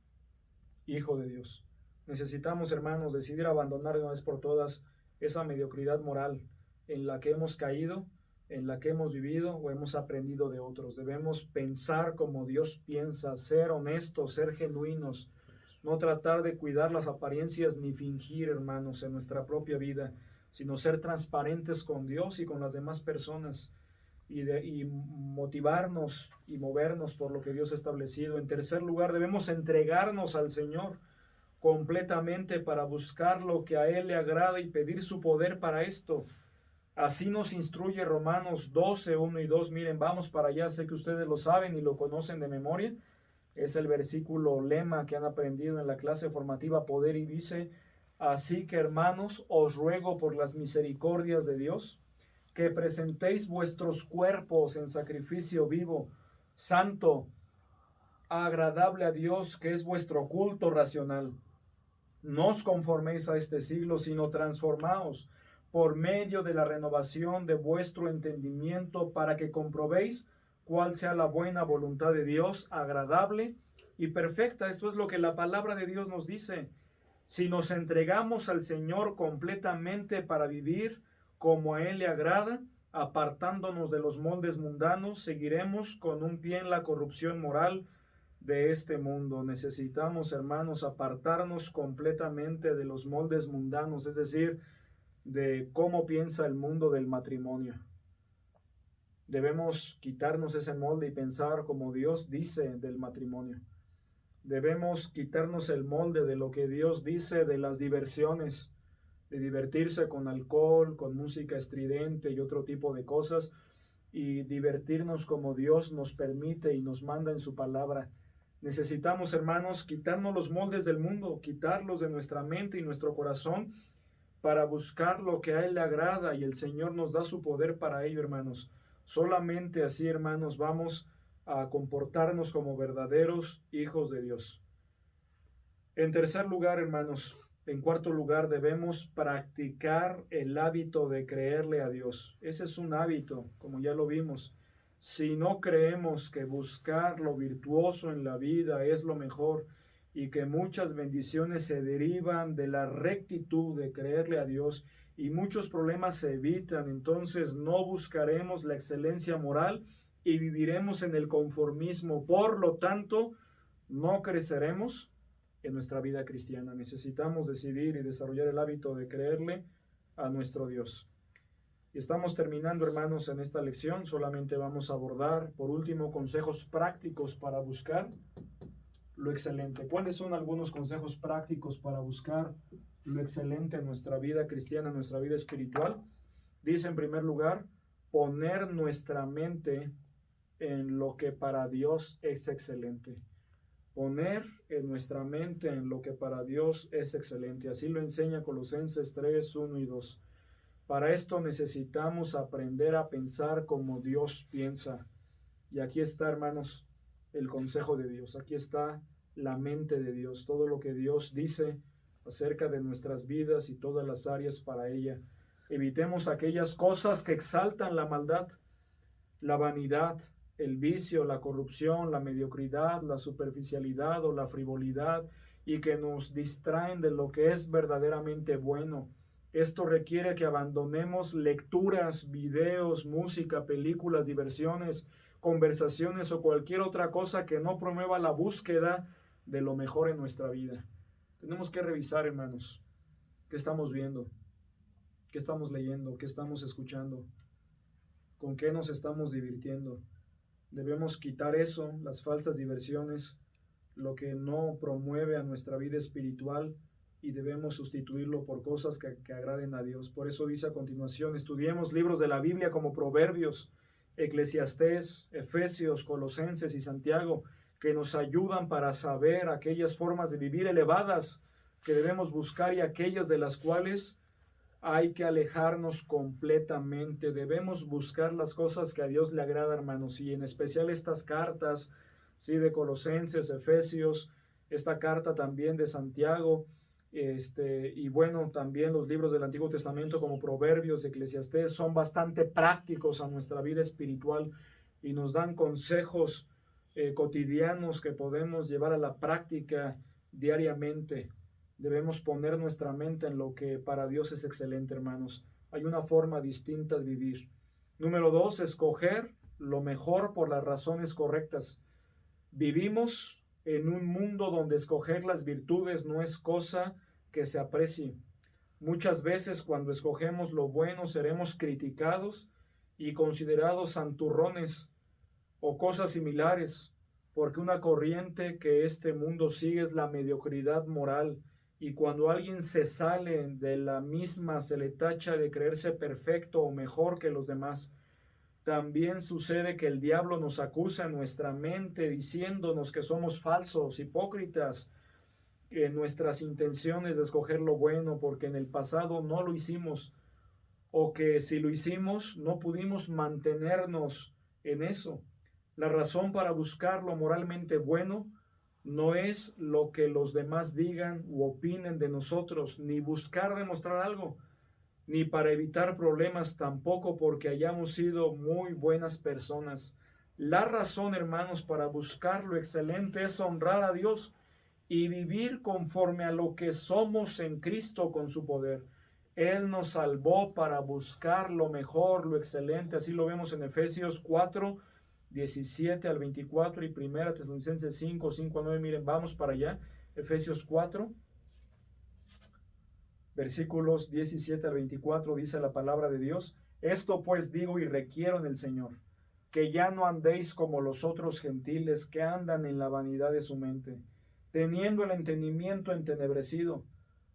Hijo de Dios. Necesitamos, hermanos, decidir abandonar de una vez por todas esa mediocridad moral en la que hemos caído, en la que hemos vivido o hemos aprendido de otros. Debemos pensar como Dios piensa, ser honestos, ser genuinos, no tratar de cuidar las apariencias ni fingir, hermanos, en nuestra propia vida, sino ser transparentes con Dios y con las demás personas y motivarnos y movernos por lo que Dios ha establecido. En tercer lugar, debemos entregarnos al Señor completamente para buscar lo que a Él le agrada y pedir su poder para esto. Así nos instruye Romanos 12, 1 y 2. Miren, vamos para allá, sé que ustedes lo saben y lo conocen de memoria. Es el versículo lema que han aprendido en la clase formativa Poder y dice: así que, hermanos, os ruego por las misericordias de Dios que presentéis vuestros cuerpos en sacrificio vivo, santo, agradable a Dios, que es vuestro culto racional. No os conforméis a este siglo, sino transformaos por medio de la renovación de vuestro entendimiento, para que comprobéis cuál sea la buena voluntad de Dios, agradable y perfecta. Esto es lo que la palabra de Dios nos dice. Si nos entregamos al Señor completamente para vivir como a Él le agrada, apartándonos de los moldes mundanos, seguiremos con un pie en la corrupción moral de este mundo. Necesitamos, hermanos, apartarnos completamente de los moldes mundanos, es decir, de cómo piensa el mundo del matrimonio. Debemos quitarnos ese molde y pensar como Dios dice del matrimonio. Debemos quitarnos el molde de lo que Dios dice de las diversiones, de divertirse con alcohol, con música estridente y otro tipo de cosas, y divertirnos como Dios nos permite y nos manda en su palabra. Necesitamos, hermanos, quitarnos los moldes del mundo, quitarlos de nuestra mente y nuestro corazón para buscar lo que a Él le agrada, y el Señor nos da su poder para ello, hermanos. Solamente así, hermanos, vamos a comportarnos como verdaderos hijos de Dios. En tercer lugar, hermanos, en cuarto lugar, debemos practicar el hábito de creerle a Dios. Ese es un hábito, como ya lo vimos. Si no creemos que buscar lo virtuoso en la vida es lo mejor y que muchas bendiciones se derivan de la rectitud de creerle a Dios y muchos problemas se evitan. Entonces no buscaremos la excelencia moral y viviremos en el conformismo. Por lo tanto, no creceremos en nuestra vida cristiana. Necesitamos decidir y desarrollar el hábito de creerle a nuestro Dios. Y estamos terminando, hermanos, en esta lección. Solamente vamos a abordar, por último, consejos prácticos para buscar lo excelente. ¿Cuáles son algunos consejos prácticos para buscar lo excelente en nuestra vida cristiana, en nuestra vida espiritual? Dice, en primer lugar, poner nuestra mente en lo que para Dios es excelente. Poner en nuestra mente en lo que para Dios es excelente. Así lo enseña Colosenses 3, 1 y 2. Para esto necesitamos aprender a pensar como Dios piensa. Y aquí está, hermanos, el consejo de Dios. Aquí está la mente de Dios. Todo lo que Dios dice acerca de nuestras vidas y todas las áreas para ella. Evitemos aquellas cosas que exaltan la maldad, la vanidad, el vicio, la corrupción, la mediocridad, la superficialidad o la frivolidad y que nos distraen de lo que es verdaderamente bueno. Esto requiere que abandonemos lecturas, videos, música, películas, diversiones, conversaciones o cualquier otra cosa que no promueva la búsqueda de lo mejor en nuestra vida. Tenemos que revisar, hermanos, qué estamos viendo, qué estamos leyendo, qué estamos escuchando, con qué nos estamos divirtiendo. Debemos quitar eso, las falsas diversiones, lo que no promueve a nuestra vida espiritual, y debemos sustituirlo por cosas que agraden a Dios. Por eso dice a continuación, estudiemos libros de la Biblia como Proverbios, Eclesiastés, Efesios, Colosenses y Santiago, que nos ayudan para saber aquellas formas de vivir elevadas que debemos buscar y aquellas de las cuales hay que alejarnos completamente. Debemos buscar las cosas que a Dios le agrada, hermanos, y en especial estas cartas, ¿sí?, de Colosenses, Efesios, esta carta también de Santiago, y bueno, también los libros del Antiguo Testamento como Proverbios, Eclesiastés, son bastante prácticos a nuestra vida espiritual y nos dan consejos cotidianos que podemos llevar a la práctica diariamente. Debemos poner nuestra mente en lo que para Dios es excelente, hermanos. Hay una forma distinta de vivir. Número 2, escoger lo mejor por las razones correctas. Vivimos en un mundo donde escoger las virtudes no es cosa que se aprecie. Muchas veces cuando escogemos lo bueno seremos criticados y considerados santurrones o cosas similares, porque una corriente que este mundo sigue es la mediocridad moral, y cuando alguien se sale de la misma se le tacha de creerse perfecto o mejor que los demás. También sucede que el diablo nos acusa en nuestra mente diciéndonos que somos falsos, hipócritas, en nuestras intenciones de escoger lo bueno porque en el pasado no lo hicimos, o que si lo hicimos no pudimos mantenernos en eso. La razón para buscar lo moralmente bueno no es lo que los demás digan u opinen de nosotros, ni buscar demostrar algo, ni para evitar problemas, tampoco porque hayamos sido muy buenas personas. La razón, hermanos, para buscar lo excelente es honrar a Dios y vivir conforme a lo que somos en Cristo con su poder. Él nos salvó para buscar lo mejor, lo excelente. Así lo vemos en Efesios 4, 17 al 24 y 1 Tesalonicenses 5, 5 a 9. Miren, vamos para allá. Efesios 4, versículos 17 al 24, dice la palabra de Dios: esto pues digo y requiero en el Señor, que ya no andéis como los otros gentiles que andan en la vanidad de su mente, teniendo el entendimiento entenebrecido,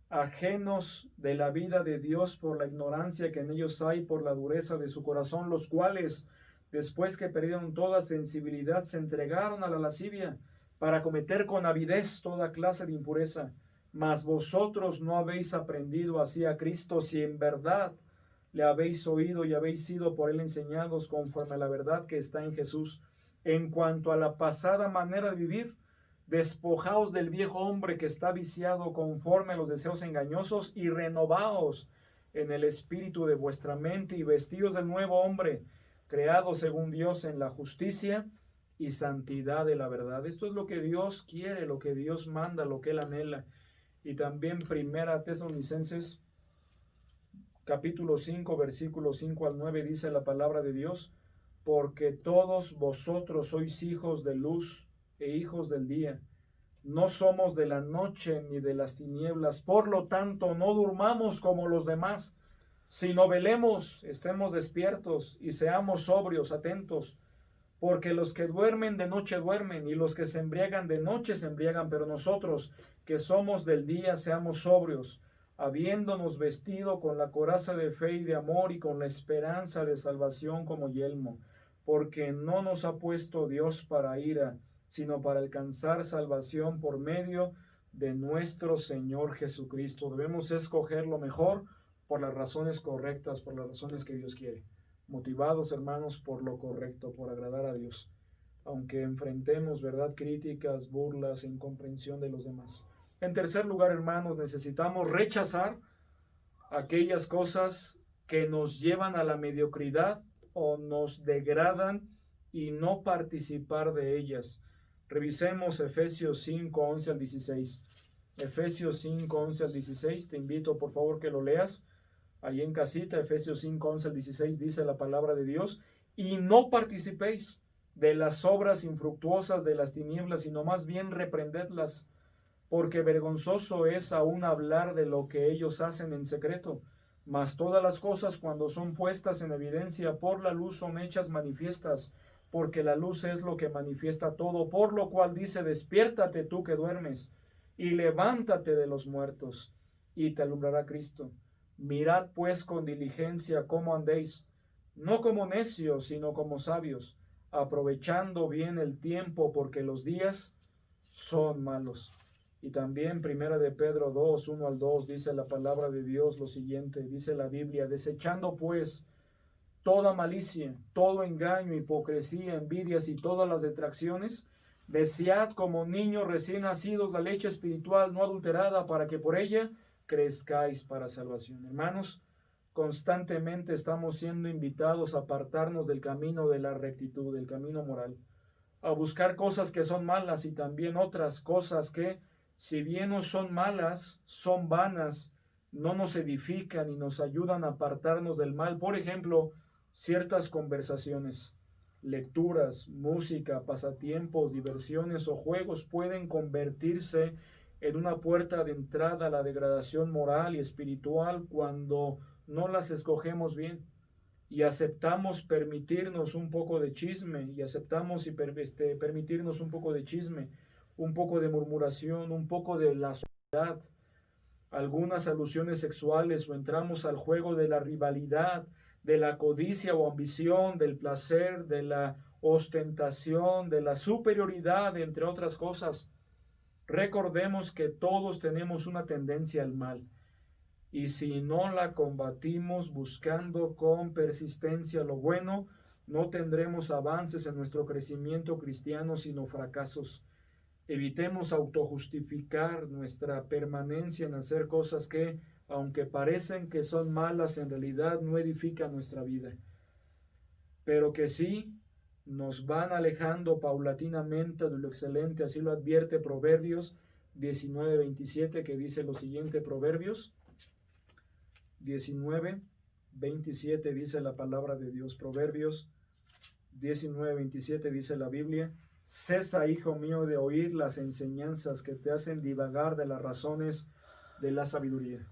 ajenos de la vida de Dios por la ignorancia que en ellos hay, por la dureza de su corazón, los cuales, después que perdieron toda sensibilidad, se entregaron a la lascivia para cometer con avidez toda clase de impureza. Mas vosotros no habéis aprendido así a Cristo, si en verdad le habéis oído y habéis sido por él enseñados conforme a la verdad que está en Jesús. En cuanto a la pasada manera de vivir, despojaos del viejo hombre que está viciado conforme a los deseos engañosos y renovaos en el espíritu de vuestra mente y vestidos del nuevo hombre, creado según Dios en la justicia y santidad de la verdad. Esto es lo que Dios quiere, lo que Dios manda, lo que Él anhela. Y también 1 Tesalonicenses capítulo 5, versículos 5 al 9, dice la palabra de Dios: porque todos vosotros sois hijos de luz e hijos del día. No somos de la noche ni de las tinieblas. Por lo tanto, no durmamos como los demás, sino velemos, estemos despiertos y seamos sobrios, atentos. Porque los que duermen de noche duermen, y los que se embriagan de noche se embriagan, pero nosotros, que somos del día, seamos sobrios, habiéndonos vestido con la coraza de fe y de amor, y con la esperanza de salvación como yelmo. Porque no nos ha puesto Dios para ira, sino para alcanzar salvación por medio de nuestro Señor Jesucristo. Debemos escoger lo mejor por las razones correctas, por las razones que Dios quiere. Motivados, hermanos, por lo correcto, por agradar a Dios, aunque enfrentemos, ¿verdad?, críticas, burlas, incomprensión de los demás. En tercer lugar, hermanos, necesitamos rechazar aquellas cosas que nos llevan a la mediocridad o nos degradan, y no participar de ellas. Revisemos Efesios 5, 11 al 16. Efesios 5, 11 al 16, te invito por favor que lo leas. Ahí en casita, Efesios 5, 11 al 16, dice la palabra de Dios: y no participéis de las obras infructuosas de las tinieblas, sino más bien reprendedlas, porque vergonzoso es aún hablar de lo que ellos hacen en secreto. Mas todas las cosas, cuando son puestas en evidencia por la luz, son hechas manifiestas, porque la luz es lo que manifiesta todo. Por lo cual dice: despiértate tú que duermes, y levántate de los muertos, y te alumbrará Cristo. Mirad pues con diligencia cómo andéis, no como necios, sino como sabios, aprovechando bien el tiempo, porque los días son malos. Y también Primera de Pedro 2, 1 al 2, dice la palabra de Dios lo siguiente, dice la Biblia: desechando pues toda malicia, todo engaño, hipocresía, envidias y todas las detracciones, desead como niños recién nacidos la leche espiritual no adulterada, para que por ella crezcáis para salvación. Hermanos, constantemente estamos siendo invitados a apartarnos del camino de la rectitud, del camino moral, a buscar cosas que son malas, y también otras cosas que, si bien no son malas, son vanas, no nos edifican y nos ayudan a apartarnos del mal. Por ejemplo, ciertas conversaciones, lecturas, música, pasatiempos, diversiones o juegos pueden convertirse en una puerta de entrada a la degradación moral y espiritual cuando no las escogemos bien y aceptamos permitirnos un poco de chisme, permitirnos un poco de chisme, un poco de murmuración, un poco de la soledad, algunas alusiones sexuales, o entramos al juego de la rivalidad, de la codicia o ambición, del placer, de la ostentación, de la superioridad, entre otras cosas. Recordemos que todos tenemos una tendencia al mal, y si no la combatimos buscando con persistencia lo bueno, no tendremos avances en nuestro crecimiento cristiano, sino fracasos. Evitemos autojustificar nuestra permanencia en hacer cosas que, aunque parecen que son malas, en realidad no edifican nuestra vida, pero que sí nos van alejando paulatinamente de lo excelente. Así lo advierte Proverbios 19:27, que dice lo siguiente. Proverbios 19:27 dice la palabra de Dios. Proverbios 19:27 dice la Biblia: cesa, hijo mío, de oír las enseñanzas que te hacen divagar de las razones de la sabiduría.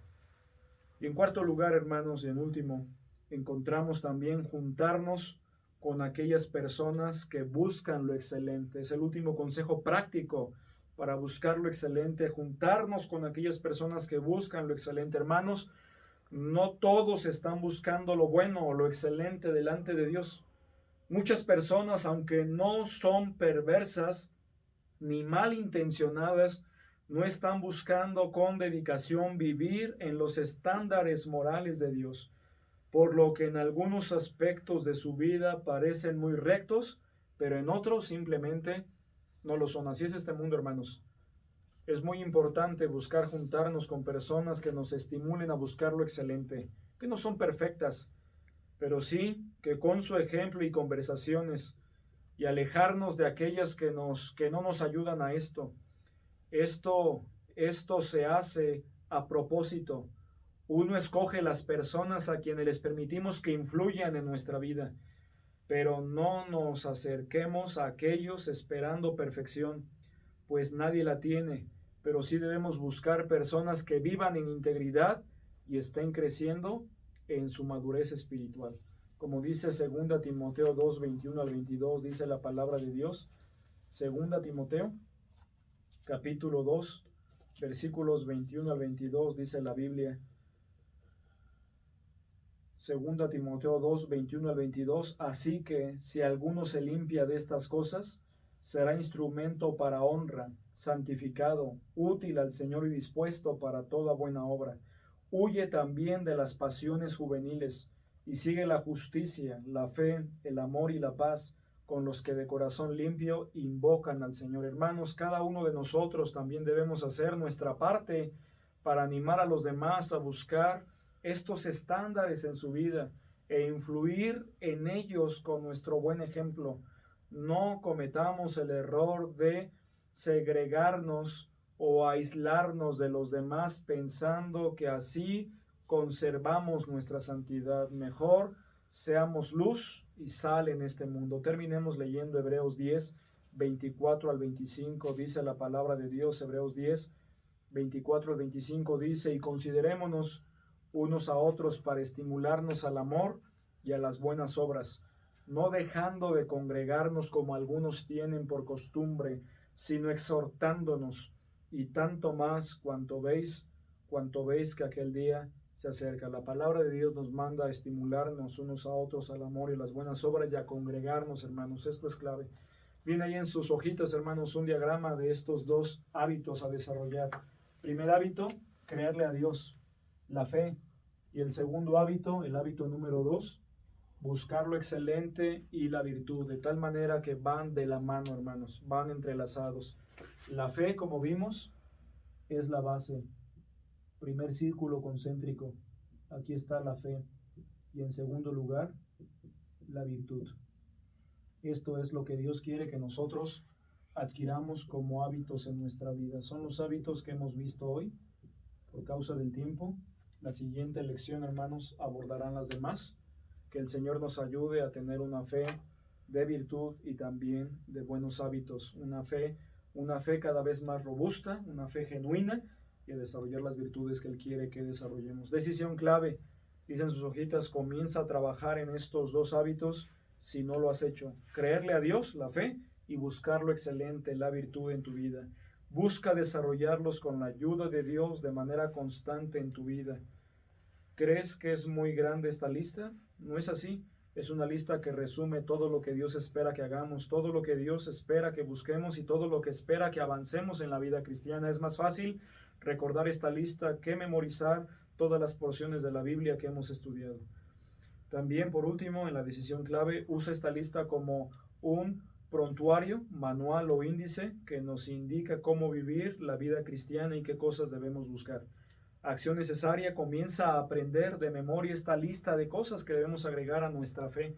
Y en cuarto lugar, hermanos, y en último, encontramos también juntarnos con aquellas personas que buscan lo excelente. Es el último consejo práctico para buscar lo excelente: juntarnos con aquellas personas que buscan lo excelente. Hermanos, no todos están buscando lo bueno o lo excelente delante de Dios. Muchas personas, aunque no son perversas ni malintencionadas, no están buscando con dedicación vivir en los estándares morales de Dios, por lo que en algunos aspectos de su vida parecen muy rectos, pero en otros simplemente no lo son. Así es este mundo, hermanos. Es muy importante buscar juntarnos con personas que nos estimulen a buscar lo excelente, que no son perfectas, pero sí que con su ejemplo y conversaciones, y alejarnos de aquellas que no nos ayudan a esto. Esto se hace a propósito. Uno escoge las personas a quienes les permitimos que influyan en nuestra vida, pero no nos acerquemos a aquellos esperando perfección, pues nadie la tiene, pero sí debemos buscar personas que vivan en integridad y estén creciendo en su madurez espiritual. Como dice 2 Timoteo 2, 21 al 22, dice la palabra de Dios. 2 Timoteo, capítulo 2, versículos 21 al 22, dice la Biblia. 2 Timoteo 2, 21 al 22, así que si alguno se limpia de estas cosas, será instrumento para honra, santificado, útil al Señor y dispuesto para toda buena obra. Huye también de las pasiones juveniles y sigue la justicia, la fe, el amor y la paz con los que de corazón limpio invocan al Señor. Hermanos, cada uno de nosotros también debemos hacer nuestra parte para animar a los demás a buscar estos estándares en su vida e influir en ellos con nuestro buen ejemplo. No cometamos el error de segregarnos o aislarnos de los demás pensando que así conservamos nuestra santidad. Mejor seamos luz y sal en este mundo. Terminemos leyendo Hebreos 10, 24 al 25. Dice la palabra de Dios, Hebreos 10, 24 al 25 dice, y considerémonos unos a otros para estimularnos al amor y a las buenas obras, no dejando de congregarnos como algunos tienen por costumbre, sino exhortándonos, y tanto más cuanto veis que aquel día se acerca. La palabra de Dios nos manda a estimularnos unos a otros al amor y a las buenas obras y a congregarnos, hermanos. Esto es clave. Viene ahí en sus hojitas, hermanos, un diagrama de estos dos hábitos a desarrollar. Primer hábito, creerle a Dios, la fe. Y el segundo hábito, el hábito número 2, buscar lo excelente y la virtud, de tal manera que van de la mano, hermanos, van entrelazados. La fe, como vimos, es la base. Primer círculo concéntrico, aquí está la fe. Y en segundo lugar, la virtud. Esto es lo que Dios quiere que nosotros adquiramos como hábitos en nuestra vida. Son los hábitos que hemos visto hoy. Por causa del tiempo, la siguiente lección, hermanos, abordarán las demás. Que el Señor nos ayude a tener una fe de virtud y también de buenos hábitos. Una fe cada vez más robusta, una fe genuina, y a desarrollar las virtudes que Él quiere que desarrollemos. Decisión clave, dicen sus hojitas, comienza a trabajar en estos dos hábitos si no lo has hecho. Creerle a Dios, la fe, y buscar lo excelente, la virtud en tu vida. Busca desarrollarlos con la ayuda de Dios de manera constante en tu vida. ¿Crees que es muy grande esta lista? No es así. Es una lista que resume todo lo que Dios espera que hagamos, todo lo que Dios espera que busquemos y todo lo que espera que avancemos en la vida cristiana. Es más fácil recordar esta lista que memorizar todas las porciones de la Biblia que hemos estudiado. También, por último, en la decisión clave, usa esta lista como un prontuario, manual o índice que nos indica cómo vivir la vida cristiana y qué cosas debemos buscar. Acción necesaria, comienza a aprender de memoria esta lista de cosas que debemos agregar a nuestra fe.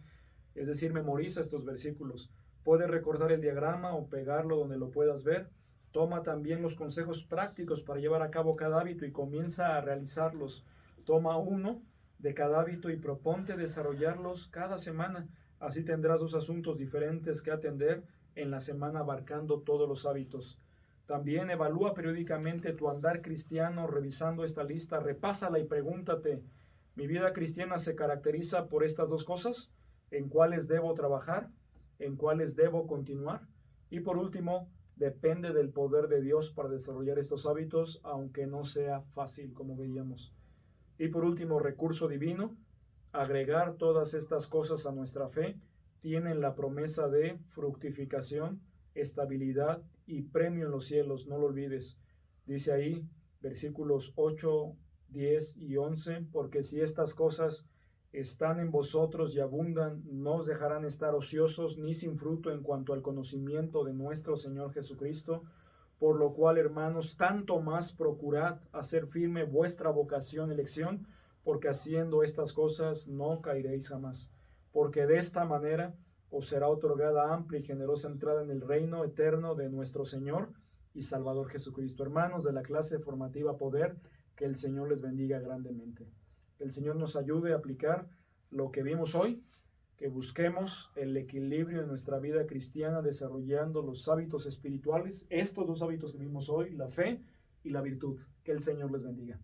Es decir, memoriza estos versículos. Puedes recordar el diagrama o pegarlo donde lo puedas ver. Toma también los consejos prácticos para llevar a cabo cada hábito y comienza a realizarlos. Toma uno de cada hábito y proponte desarrollarlos cada semana. Así tendrás 2 asuntos diferentes que atender en la semana abarcando todos los hábitos. También evalúa periódicamente tu andar cristiano revisando esta lista. Repásala y pregúntate, ¿mi vida cristiana se caracteriza por estas 2 cosas? ¿En cuáles debo trabajar? ¿En cuáles debo continuar? Y por último, depende del poder de Dios para desarrollar estos hábitos, aunque no sea fácil, como veíamos. Y por último, recurso divino. Agregar todas estas cosas a nuestra fe tienen la promesa de fructificación, estabilidad y premio en los cielos, no lo olvides. Dice ahí, versículos 8, 10 y 11, porque si estas cosas están en vosotros y abundan, no os dejarán estar ociosos ni sin fruto en cuanto al conocimiento de nuestro Señor Jesucristo. Por lo cual, hermanos, tanto más procurad hacer firme vuestra vocación y elección, porque haciendo estas cosas no caeréis jamás. Porque de esta manera os será otorgada amplia y generosa entrada en el reino eterno de nuestro Señor y Salvador Jesucristo. Hermanos de la clase formativa Poder, Que el Señor les bendiga grandemente. Que el Señor nos ayude a aplicar lo que vimos hoy, que busquemos el equilibrio en nuestra vida cristiana desarrollando los hábitos espirituales, estos dos hábitos que vimos hoy, la fe y la virtud. Que el Señor les bendiga.